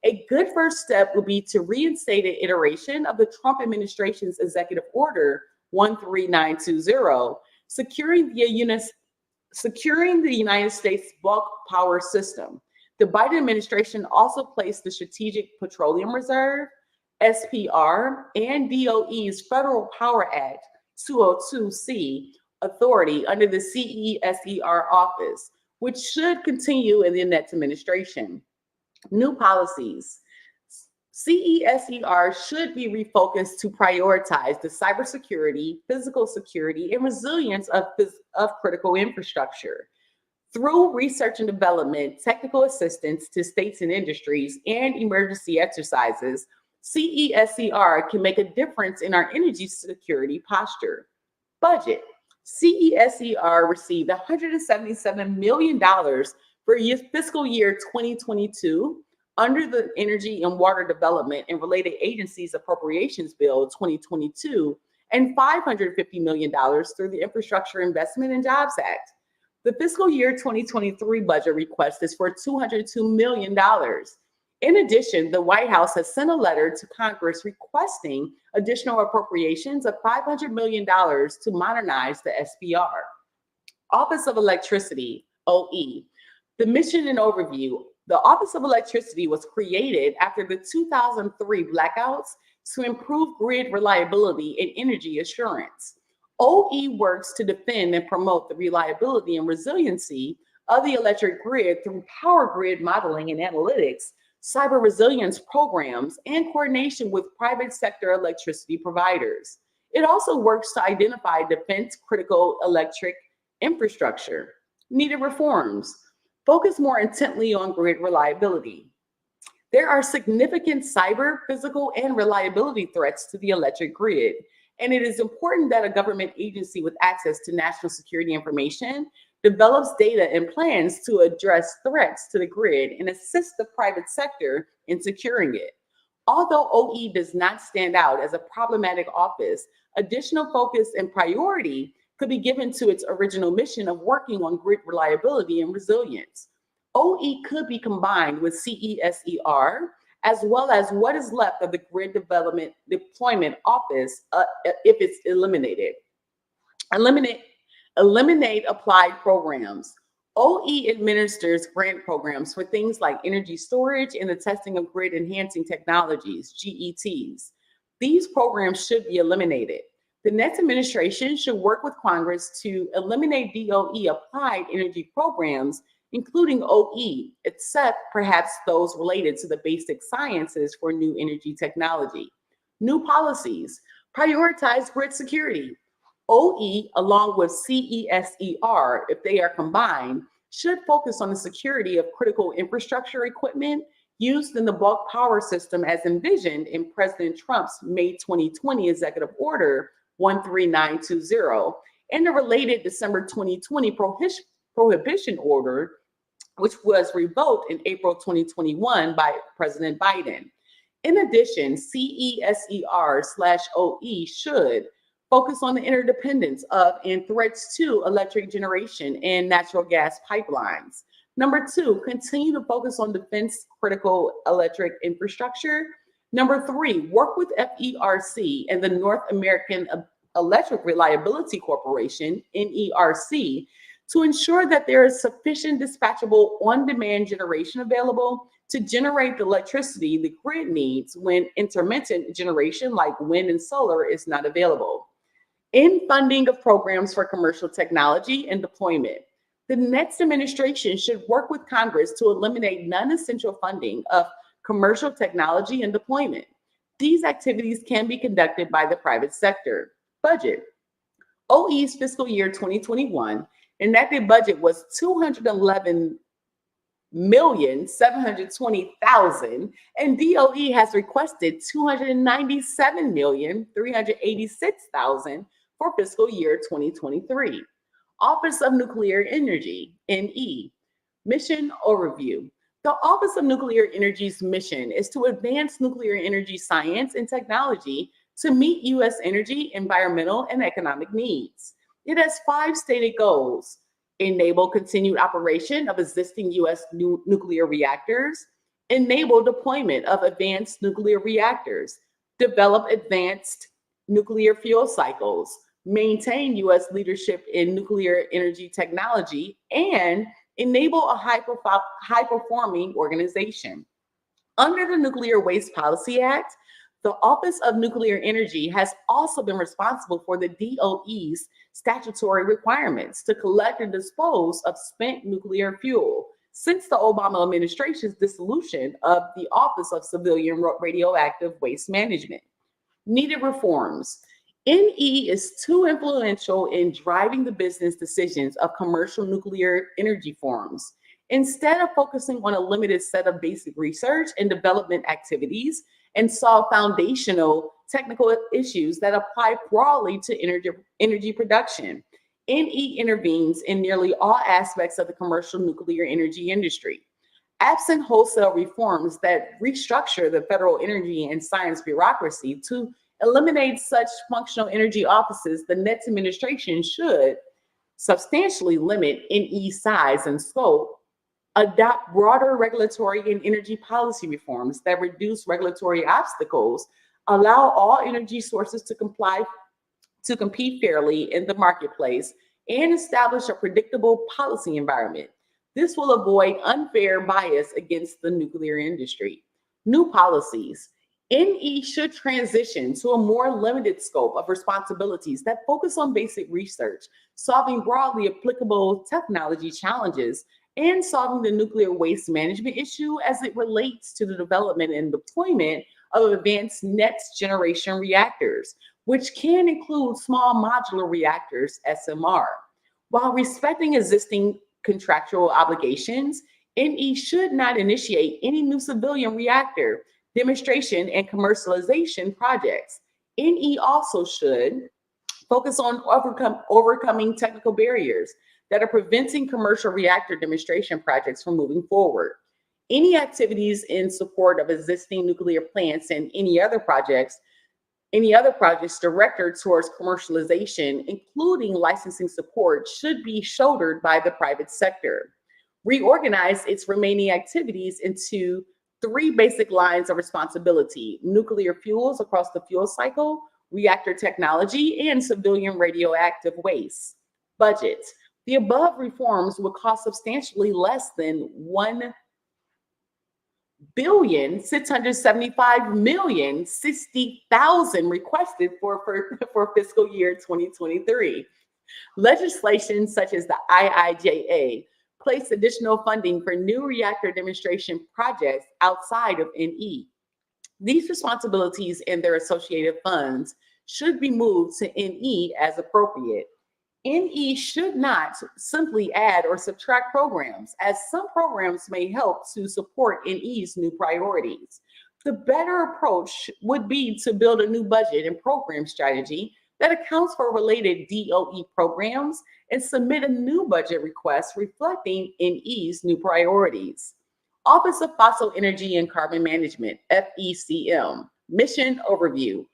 A good first step would be to reinstate an iteration of the Trump administration's Executive Order 13920, securing the United States bulk power system. The Biden administration also placed the Strategic Petroleum Reserve, SPR, and DOE's Federal Power Act 202C authority under the CESER office, which should continue in the next administration. New policies. CESER should be refocused to prioritize the cybersecurity, physical security, and resilience of critical infrastructure. Through research and development, technical assistance to states and industries, and emergency exercises, CESER can make a difference in our energy security posture. Budget. CESER received $177 million for fiscal year 2022 under the Energy and Water Development and Related Agencies Appropriations Bill 2022 and $550 million through the Infrastructure Investment and Jobs Act. The fiscal year 2023 budget request is for $202 million. In addition, the White House has sent a letter to Congress requesting additional appropriations of $500 million to modernize the SPR. Office of Electricity, OE. The mission and overview. The Office of Electricity was created after the 2003 blackouts to improve grid reliability and energy assurance. OE works to defend and promote the reliability and resiliency of the electric grid through power grid modeling and analytics, cyber resilience programs, and coordination with private sector electricity providers. It also works to identify defense critical electric infrastructure. Needed reforms. Focus more intently on grid reliability. There are significant cyber, physical, and reliability threats to the electric grid, and it is important that a government agency with access to national security information develops data and plans to address threats to the grid and assist the private sector in securing it. Although OE does not stand out as a problematic office, additional focus and priority could be given to its original mission of working on grid reliability and resilience. OE could be combined with CESER as well as what is left of the Grid Development Deployment Office if it's eliminated. Eliminate, eliminate applied programs. OE administers grant programs for things like energy storage and the testing of grid enhancing technologies, GETs. These programs should be eliminated. The next administration should work with Congress to eliminate DOE applied energy programs, including OE, except perhaps those related to the basic sciences for new energy technology. New policies, prioritize grid security. OE, along with CESER, if they are combined, should focus on the security of critical infrastructure equipment used in the bulk power system as envisioned in President Trump's May 2020 Executive Order 13920 and the related December 2020 Prohibition Order, which was revoked in April 2021 by President Biden. In addition, CESER/OE should focus on the interdependence of and threats to electric generation and natural gas pipelines. Number two, continue to focus on defense critical electric infrastructure. Number three, work with FERC and the North American Electric Reliability Corporation, NERC, to ensure that there is sufficient dispatchable on-demand generation available to generate the electricity the grid needs when intermittent generation like wind and solar is not available. In funding of programs for commercial technology and deployment, the next administration should work with Congress to eliminate non-essential funding of commercial technology and deployment. These activities can be conducted by the private sector. Budget. OE's fiscal year 2021 enacted budget was $211,720,000, and DOE has requested $297,386,000 for fiscal year 2023. Office of Nuclear Energy, NE, mission overview. The Office of Nuclear Energy's mission is to advance nuclear energy science and technology to meet U.S. energy, environmental, and economic needs. It has 5 stated goals: enable continued operation of existing U.S. nuclear reactors, enable deployment of advanced nuclear reactors, develop advanced nuclear fuel cycles, maintain U.S. leadership in nuclear energy technology, and enable a high-performing organization. Under the Nuclear Waste Policy Act, the Office of Nuclear Energy has also been responsible for the DOE's statutory requirements to collect and dispose of spent nuclear fuel since the Obama administration's dissolution of the Office of Civilian Radioactive Waste Management. Needed reforms. NE is too influential in driving the business decisions of commercial nuclear energy firms. Instead of focusing on a limited set of basic research and development activities and solve foundational technical issues that apply broadly to energy production, NE intervenes in nearly all aspects of the commercial nuclear energy industry. Absent wholesale reforms that restructure the federal energy and science bureaucracy to eliminate such functional energy offices, the next administration should substantially limit NE size and scope, adopt broader regulatory and energy policy reforms that reduce regulatory obstacles, allow all energy sources to compete fairly in the marketplace, and establish a predictable policy environment. This will avoid unfair bias against the nuclear industry. New policies. NE should transition to a more limited scope of responsibilities that focus on basic research, solving broadly applicable technology challenges, and solving the nuclear waste management issue as it relates to the development and deployment of advanced next generation reactors, which can include small modular reactors, SMR. While respecting existing contractual obligations, NE should not initiate any new civilian reactor demonstration and commercialization projects. NE also should focus on overcoming technical barriers that are preventing commercial reactor demonstration projects from moving forward. Any activities in support of existing nuclear plants and any other projects directed towards commercialization, including licensing support, should be shouldered by the private sector. Reorganize its remaining activities into three basic lines of responsibility: nuclear fuels across the fuel cycle, reactor technology, and civilian radioactive waste. Budget. The above reforms would cost substantially less than $1,675,060,000 requested for fiscal year 2023. Legislation such as the IIJA placed additional funding for new reactor demonstration projects outside of NE. These responsibilities and their associated funds should be moved to NE as appropriate. NE should not simply add or subtract programs, as some programs may help to support NE's new priorities. The better approach would be to build a new budget and program strategy that accounts for related DOE programs and submit a new budget request reflecting NE's new priorities. Office of Fossil Energy and Carbon Management, FECM, Mission Overview.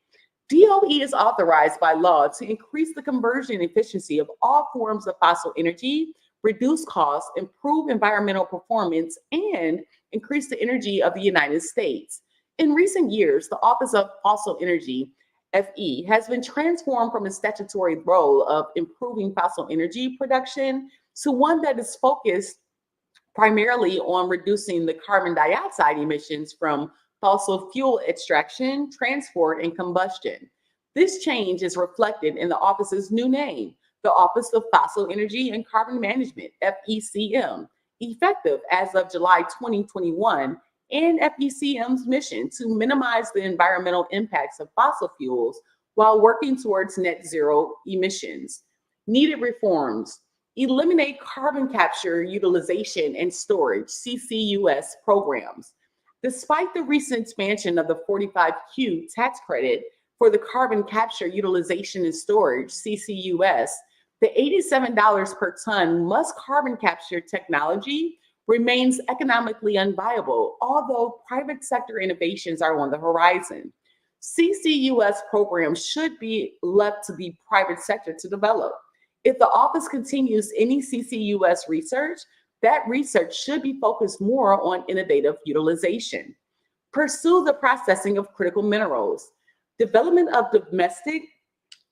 DOE is authorized by law to increase the conversion efficiency of all forms of fossil energy, reduce costs, improve environmental performance, and increase the energy of the United States. In recent years, the Office of Fossil Energy, FE, has been transformed from a statutory role of improving fossil energy production to one that is focused primarily on reducing the carbon dioxide emissions from fossil fuel extraction, transport, and combustion. This change is reflected in the office's new name, the Office of Fossil Energy and Carbon Management, FECM, effective as of July 2021, and FECM's mission to minimize the environmental impacts of fossil fuels while working towards net zero emissions. Needed reforms: eliminate carbon capture, utilization, and storage, CCUS programs. Despite the recent expansion of the 45Q tax credit for the carbon capture, utilization, and storage, CCUS, the $87 per ton must carbon capture technology remains economically unviable, although private sector innovations are on the horizon. CCUS programs should be left to the private sector to develop. If the office continues any CCUS research, that research should be focused more on innovative utilization. Pursue the processing of critical minerals. Development of domestic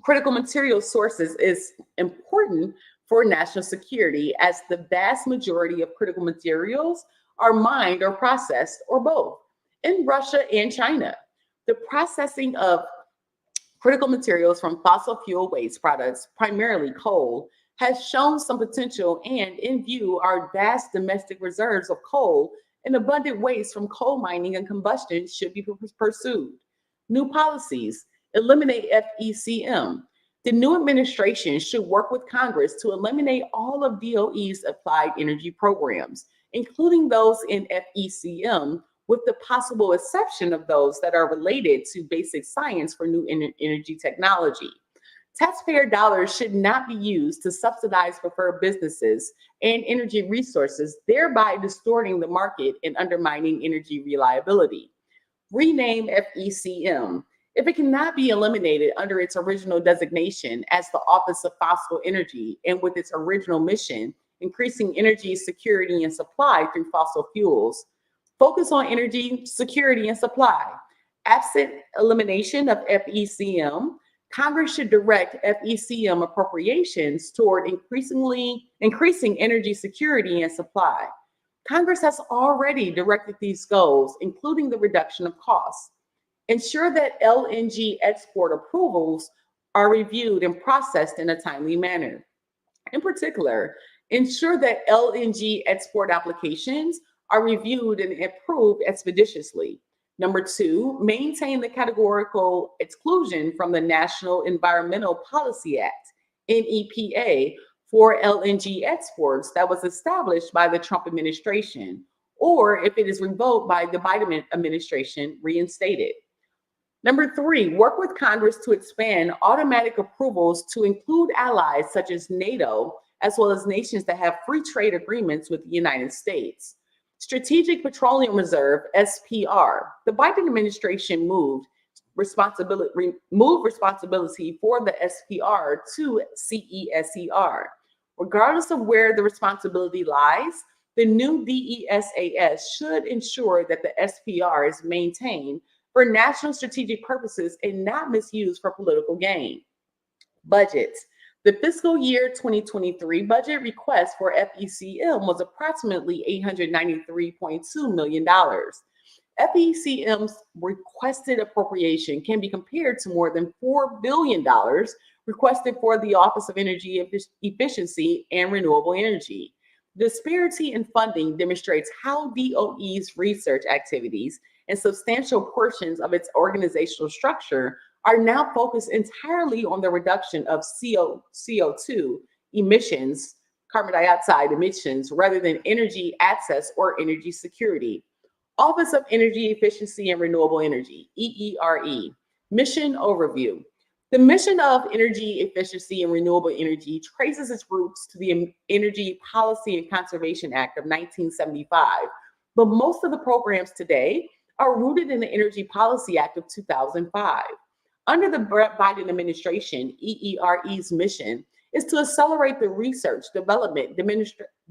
critical material sources is important for national security, as the vast majority of critical materials are mined or processed, or both, in Russia and China. The processing of critical materials from fossil fuel waste products, primarily coal, has shown some potential, and in view our vast domestic reserves of coal and abundant waste from coal mining and combustion should be pursued. New policies: eliminate FECM. The new administration should work with Congress to eliminate all of DOE's applied energy programs, including those in FECM, with the possible exception of those that are related to basic science for new energy technology. Taxpayer dollars should not be used to subsidize preferred businesses and energy resources, thereby distorting the market and undermining energy reliability. Rename FECM. If it cannot be eliminated under its original designation as the Office of Fossil Energy and with its original mission, increasing energy security and supply through fossil fuels, focus on energy security and supply. Absent elimination of FECM, Congress should direct FECM appropriations toward increasing energy security and supply. Congress has already directed these goals, including the reduction of costs. Ensure that LNG export approvals are reviewed and processed in a timely manner. In particular, ensure that LNG export applications are reviewed and approved expeditiously. Number two, maintain the categorical exclusion from the National Environmental Policy Act, NEPA, for LNG exports that was established by the Trump administration, or if it is revoked by the Biden administration, reinstated. Number three, work with Congress to expand automatic approvals to include allies such as NATO, as well as nations that have free trade agreements with the United States. Strategic Petroleum Reserve, SPR. The Biden administration moved responsibility for the SPR to CESER. Regardless of where the responsibility lies, The new DESAS should ensure that the SPR is maintained for national strategic purposes and not misused for political gain. Budgets. The fiscal year 2023 budget request for FECM was approximately $893.2 million. FECM's requested appropriation can be compared to more than $4 billion requested for the Office of Energy Efficiency and Renewable Energy. Disparity in funding demonstrates how DOE's research activities and substantial portions of its organizational structure are now focused entirely on the reduction of CO2 emissions, carbon dioxide emissions, rather than energy access or energy security. Office of Energy Efficiency and Renewable Energy, EERE. Mission overview. The mission of Energy Efficiency and Renewable Energy traces its roots to the Energy Policy and Conservation Act of 1975, but most of the programs today are rooted in the Energy Policy Act of 2005. Under the Biden administration, EERE's mission is to accelerate the research, development,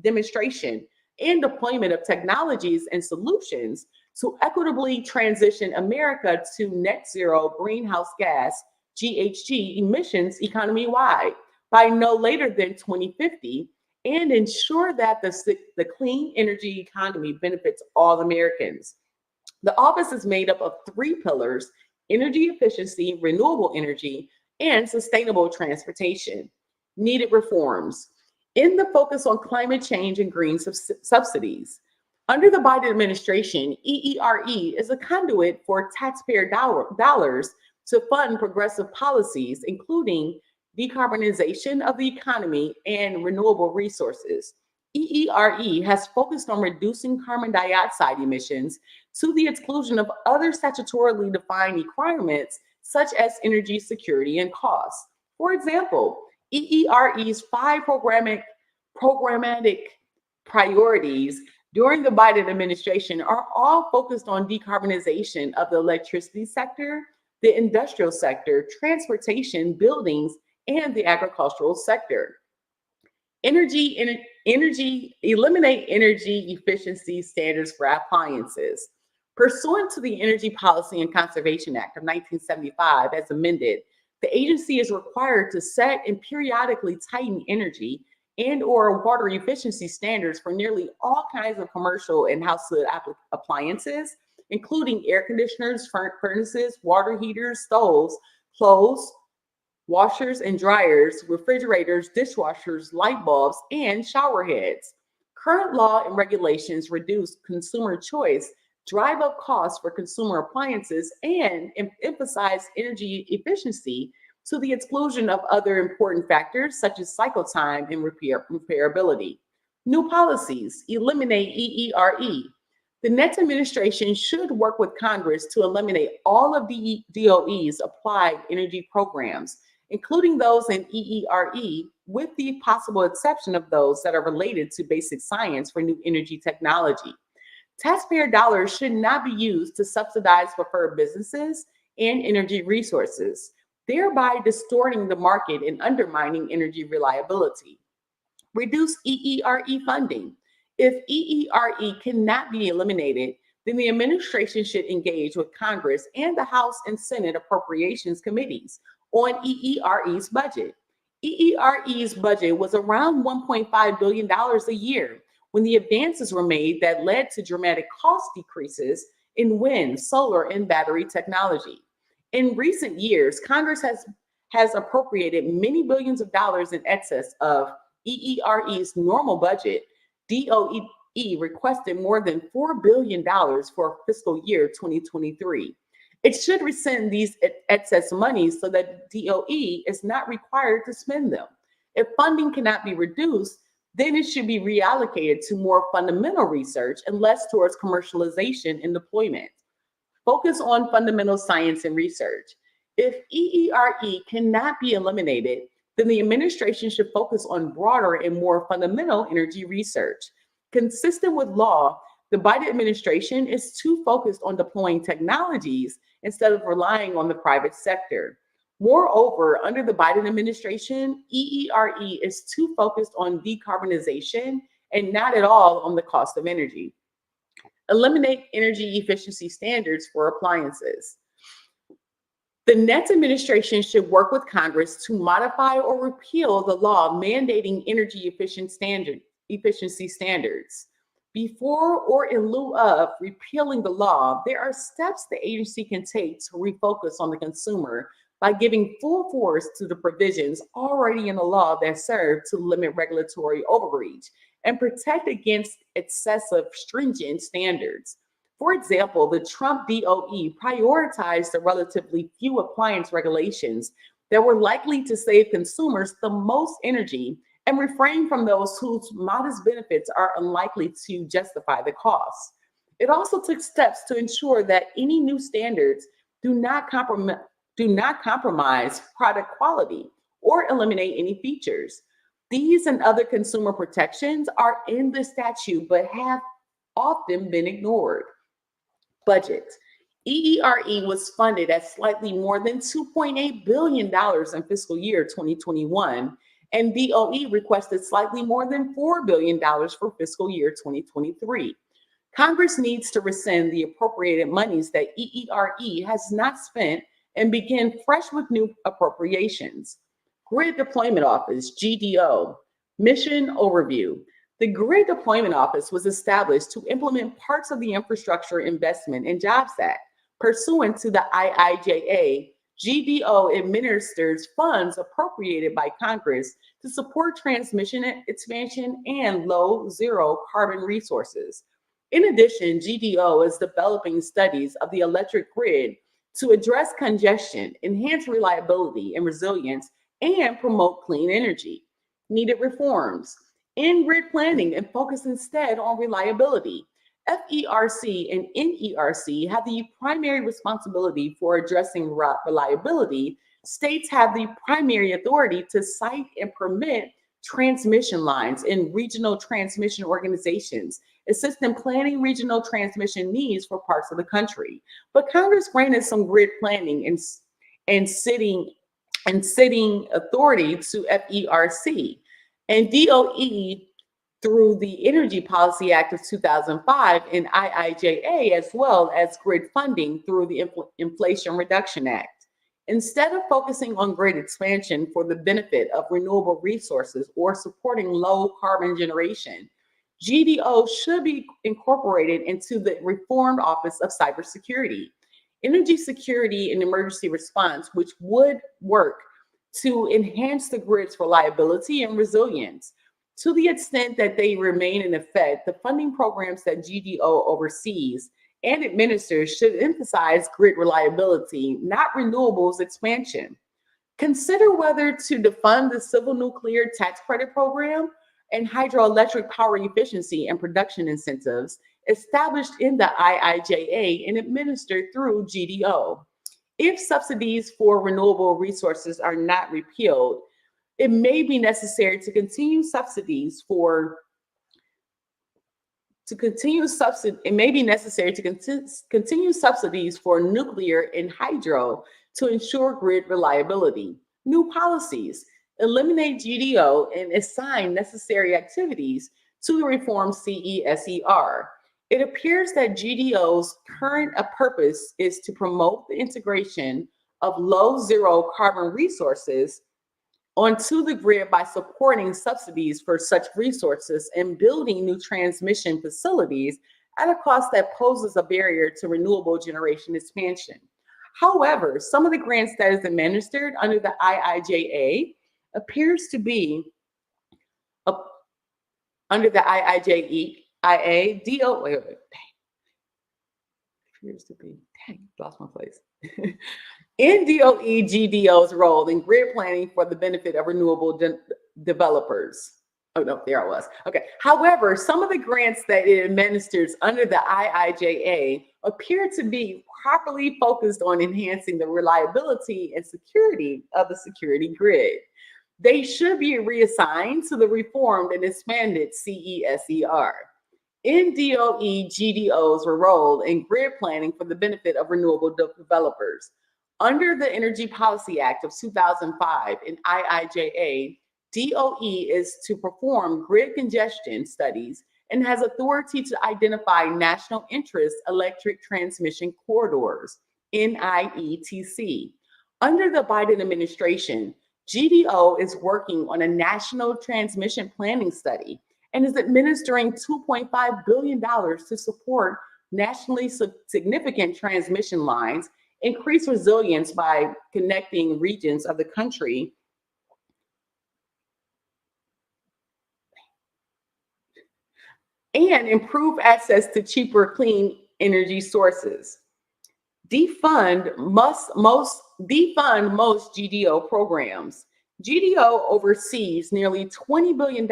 demonstration, and deployment of technologies and solutions to equitably transition America to net zero greenhouse gas GHG emissions economy-wide by no later than 2050 and ensure that the clean energy economy benefits all Americans. The office is made up of three pillars: energy efficiency, renewable energy, and sustainable transportation. Needed reforms. In the focus on climate change and green subsidies. Under the Biden administration, EERE is a conduit for taxpayer dollars to fund progressive policies, including decarbonization of the economy and renewable resources. EERE has focused on reducing carbon dioxide emissions to the exclusion of other statutorily defined requirements, such as energy security and costs. For example, EERE's five programmatic priorities during the Biden administration are all focused on decarbonization of the electricity sector, the industrial sector, transportation, buildings, and the agricultural sector. Eliminate energy efficiency standards for appliances. Pursuant to the Energy Policy and Conservation Act of 1975, as amended, the agency is required to set and periodically tighten energy and/or water efficiency standards for nearly all kinds of commercial and household appliances, including air conditioners, furnaces, water heaters, stoves, clothes, washers and dryers, refrigerators, dishwashers, light bulbs, and shower heads. Current law and regulations reduce consumer choice, drive up costs for consumer appliances, and emphasize energy efficiency to the exclusion of other important factors such as cycle time and repairability. New policies. Eliminate EERE. The next administration should work with Congress to eliminate all of the DOE's applied energy programs, including those in EERE, with the possible exception of those that are related to basic science for new energy technology. Taxpayer dollars should not be used to subsidize preferred businesses and energy resources, thereby distorting the market and undermining energy reliability. Reduce EERE funding. If EERE cannot be eliminated, then the administration should engage with Congress and the House and Senate Appropriations Committees on EERE's budget. EERE's budget was around $1.5 billion a year when the advances were made that led to dramatic cost decreases in wind, solar, and battery technology. In recent years, Congress has appropriated many billions of dollars in excess of EERE's normal budget. DOE requested more than $4 billion for fiscal year 2023. It should rescind these excess monies so that DOE is not required to spend them. If funding cannot be reduced, then it should be reallocated to more fundamental research and less towards commercialization and deployment. Focus on fundamental science and research. If EERE cannot be eliminated, then the administration should focus on broader and more fundamental energy research. Consistent with law, the Biden administration is too focused on deploying technologies instead of relying on the private sector. Moreover, under the Biden administration, EERE is too focused on decarbonization and not at all on the cost of energy. Eliminate energy efficiency standards for appliances. The next administration should work with Congress to modify or repeal the law mandating energy efficiency standards. Before or in lieu of repealing the law, there are steps the agency can take to refocus on the consumer by giving full force to the provisions already in the law that serve to limit regulatory overreach and protect against excessive stringent standards. For example, the Trump DOE prioritized the relatively few appliance regulations that were likely to save consumers the most energy and refrain from those whose modest benefits are unlikely to justify the cost. It also took steps to ensure that any new standards do not compromise product quality or eliminate any features. These and other consumer protections are in the statute but have often been ignored. Budget. EERE was funded at slightly more than $2.8 billion in fiscal year 2021, and DOE requested slightly more than $4 billion for fiscal year 2023. Congress needs to rescind the appropriated monies that EERE has not spent and begin fresh with new appropriations. Grid Deployment Office, GDO. Mission overview. The Grid Deployment Office was established to implement parts of the Infrastructure Investment and Jobs Act. Pursuant to the IIJA, GDO administers funds appropriated by Congress to support transmission expansion and low-zero carbon resources. In addition, GDO is developing studies of the electric grid to address congestion, enhance reliability and resilience, and promote clean energy. Needed reforms. In grid planning and focus instead on reliability. FERC and NERC have the primary responsibility for addressing reliability. States have the primary authority to site and permit transmission lines in regional transmission organizations, assist in planning regional transmission needs for parts of the country. But Congress granted some grid planning and sitting authority to FERC. And DOE, through the Energy Policy Act of 2005 and IIJA, as well as grid funding through the Inflation Reduction Act. Instead of focusing on grid expansion for the benefit of renewable resources or supporting low carbon generation, GDO should be incorporated into the reformed Office of Cybersecurity, Energy Security and Emergency Response, which would work to enhance the grid's reliability and resilience. To the extent that they remain in effect, the funding programs that GDO oversees and administers should emphasize grid reliability, not renewables expansion. Consider whether to defund the civil nuclear tax credit program and hydroelectric power efficiency and production incentives established in the IIJA and administered through GDO. If subsidies for renewable resources are not repealed, it may be necessary to continue subsidies for nuclear and hydro to ensure grid reliability. New policies. Eliminate GDO and assign necessary activities to the reformed CESER. It appears that GDO's current purpose is to promote the integration of low-zero carbon resources onto the grid by supporting subsidies for such resources and building new transmission facilities at a cost that poses a barrier to renewable generation expansion. However, some of the grants that is administered under the IIJA appears to be under the IIJA, lost my place. In DOE GDO's role in grid planning for the benefit of renewable developers. Oh, no, there I was. Okay. However, some of the grants that it administers under the IIJA appear to be properly focused on enhancing the reliability and security of the security grid. They should be reassigned to the reformed and expanded CESER. In DOE GDO's role in grid planning for the benefit of renewable developers. Under the Energy Policy Act of 2005 and IIJA, DOE is to perform grid congestion studies and has authority to identify national interest electric transmission corridors, NIETC. Under the Biden administration, GDO is working on a national transmission planning study and is administering $2.5 billion to support nationally significant transmission lines, increase resilience by connecting regions of the country, and improve access to cheaper clean energy sources. Defund most GDO programs. GDO oversees nearly $20 billion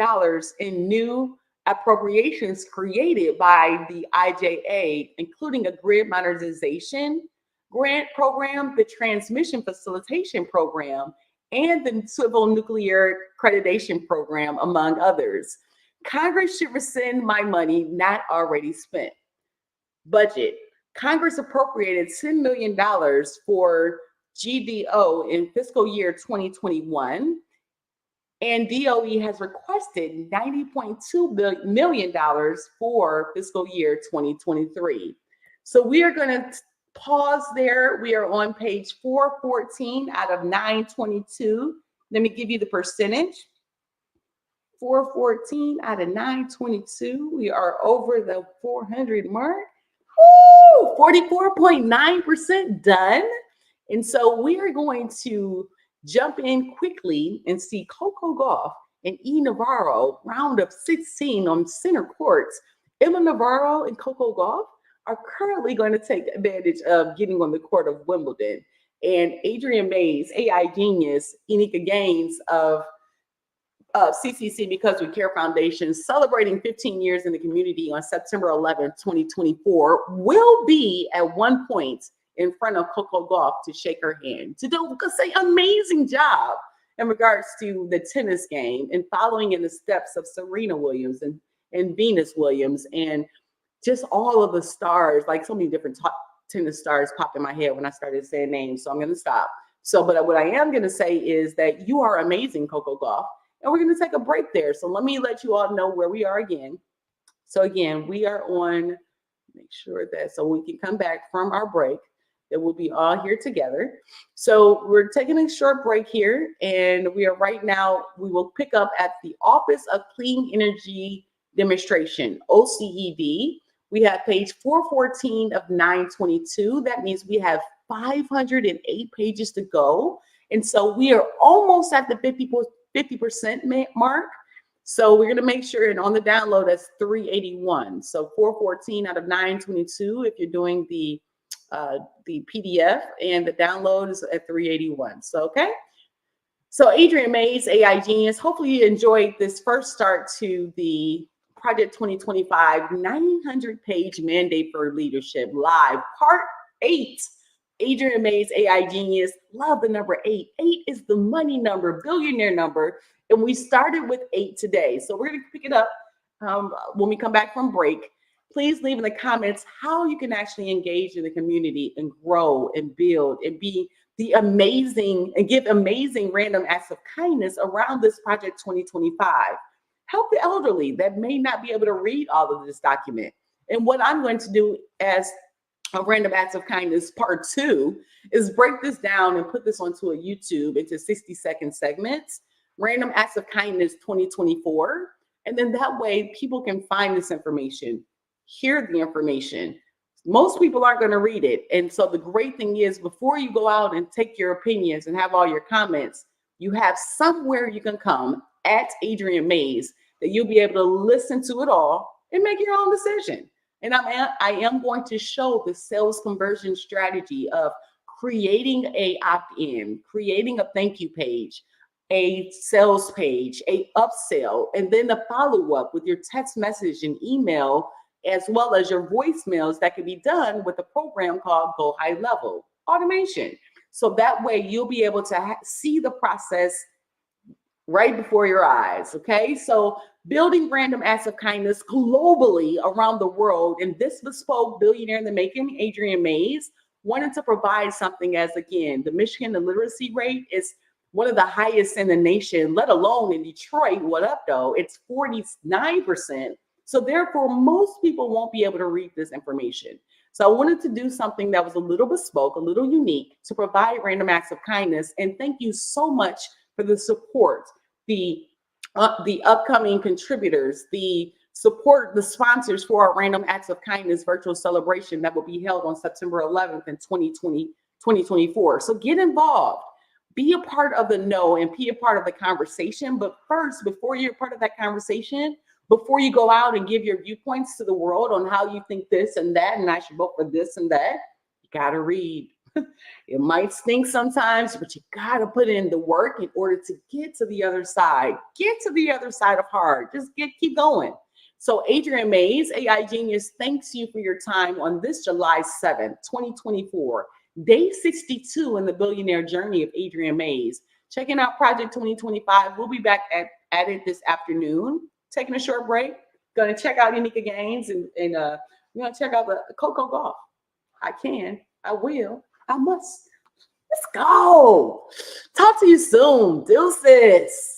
in new appropriations created by the IJA, including a grid modernization grant program, the transmission facilitation program, and the civil nuclear accreditation program, among others. Congress should rescind my money not already spent. Budget. Congress appropriated $10 million for GDO in fiscal year 2021, and DOE has requested $90.2 million for fiscal year 2023. So we are going to pause there. We are on page 414 out of 922. Let me give you the percentage. 414 out of 922. We are over the 400 mark. Woo! 44.9% done. And so we are going to jump in quickly and see Coco Gauff and E. Navarro, round of 16 on center courts. Emma Navarro and Coco Gauff are currently going to take advantage of getting on the court of Wimbledon. And Adriane Mayes, AI genius, Enika Gaines of CCC Because We Care Foundation, celebrating 15 years in the community on September 11th, 2024, will be at one point in front of Coco Gauff to shake her hand, to do say amazing job in regards to the tennis game and following in the steps of Serena Williams and Venus Williams and just all of the stars, like so many different top tennis stars popped in my head when I started saying names. So I'm going to stop. So, but what I am going to say is that you are amazing, Coco Gauff. And we're going to take a break there. So let me let you all know where we are again. So again, we are on, make sure that, so we can come back from our break, that we'll be all here together. So we're taking a short break here, and we are right now, we will pick up at the Office of Clean Energy Demonstration, OCED. We have page 414 of 922. That means we have 508 pages to go. And so we are almost at the 50% mark. So we're going to make sure, and on the download, that's 381. So 414 out of 922 if you're doing the PDF, and the download is at 381. So, okay. So Adriane Mayes, AI Genius, hopefully you enjoyed this first start to the Project 2025 900-page mandate for leadership live, part 8. Adriane Mayes, AI Genius, love the number 8. 8 is the money number, billionaire number. And we started with 8 today. So we're going to pick it up when we come back from break. Please leave in the comments how you can actually engage in the community and grow and build and be the amazing and give amazing random acts of kindness around this Project 2025. Help the elderly that may not be able to read all of this document. And what I'm going to do as a random acts of kindness part 2 is break this down and put this onto a YouTube into 60-second segments, random acts of kindness 2024. And then that way people can find this information, hear the information. Most people aren't going to read it. And so the great thing is, before you go out and take your opinions and have all your comments, you have somewhere you can come at Adriane Mayes that you'll be able to listen to it all and make your own decision. And I am going to show the sales conversion strategy of creating a opt-in, creating a thank you page, a sales page, a upsell, and then the follow-up with your text message and email, as well as your voicemails that can be done with a program called Go High Level Automation. So that way you'll be able to see the process right before your eyes, okay? So building random acts of kindness globally around the world, and this bespoke billionaire in the making, Adriane Mayes, wanted to provide something as, again, the Michigan illiteracy rate is one of the highest in the nation, let alone in Detroit. What up, though? It's 49%. So therefore, most people won't be able to read this information. So I wanted to do something that was a little bespoke, a little unique to provide random acts of kindness. And thank you so much for the support, the upcoming contributors, the support, the sponsors for our Random Acts of Kindness virtual celebration that will be held on September 11th in 2024. So get involved, be a part of the know and be a part of the conversation. But first, before you're part of that conversation, before you go out and give your viewpoints to the world on how you think this and that, and I should vote for this and that, you gotta read. It might stink sometimes, but you gotta put in the work in order to get to the other side. Get to the other side of hard. Just keep going. So Adriane Mayes, AI Genius, thanks you for your time on this July 7th, 2024, day 62 in the billionaire journey of Adriane Mayes. Checking out Project 2025. We'll be back at it this afternoon. Taking a short break. Gonna check out Unica Gaines and we're gonna check out the Coco Golf. I can, I will, I must. Let's go. Talk to you soon. Deuces.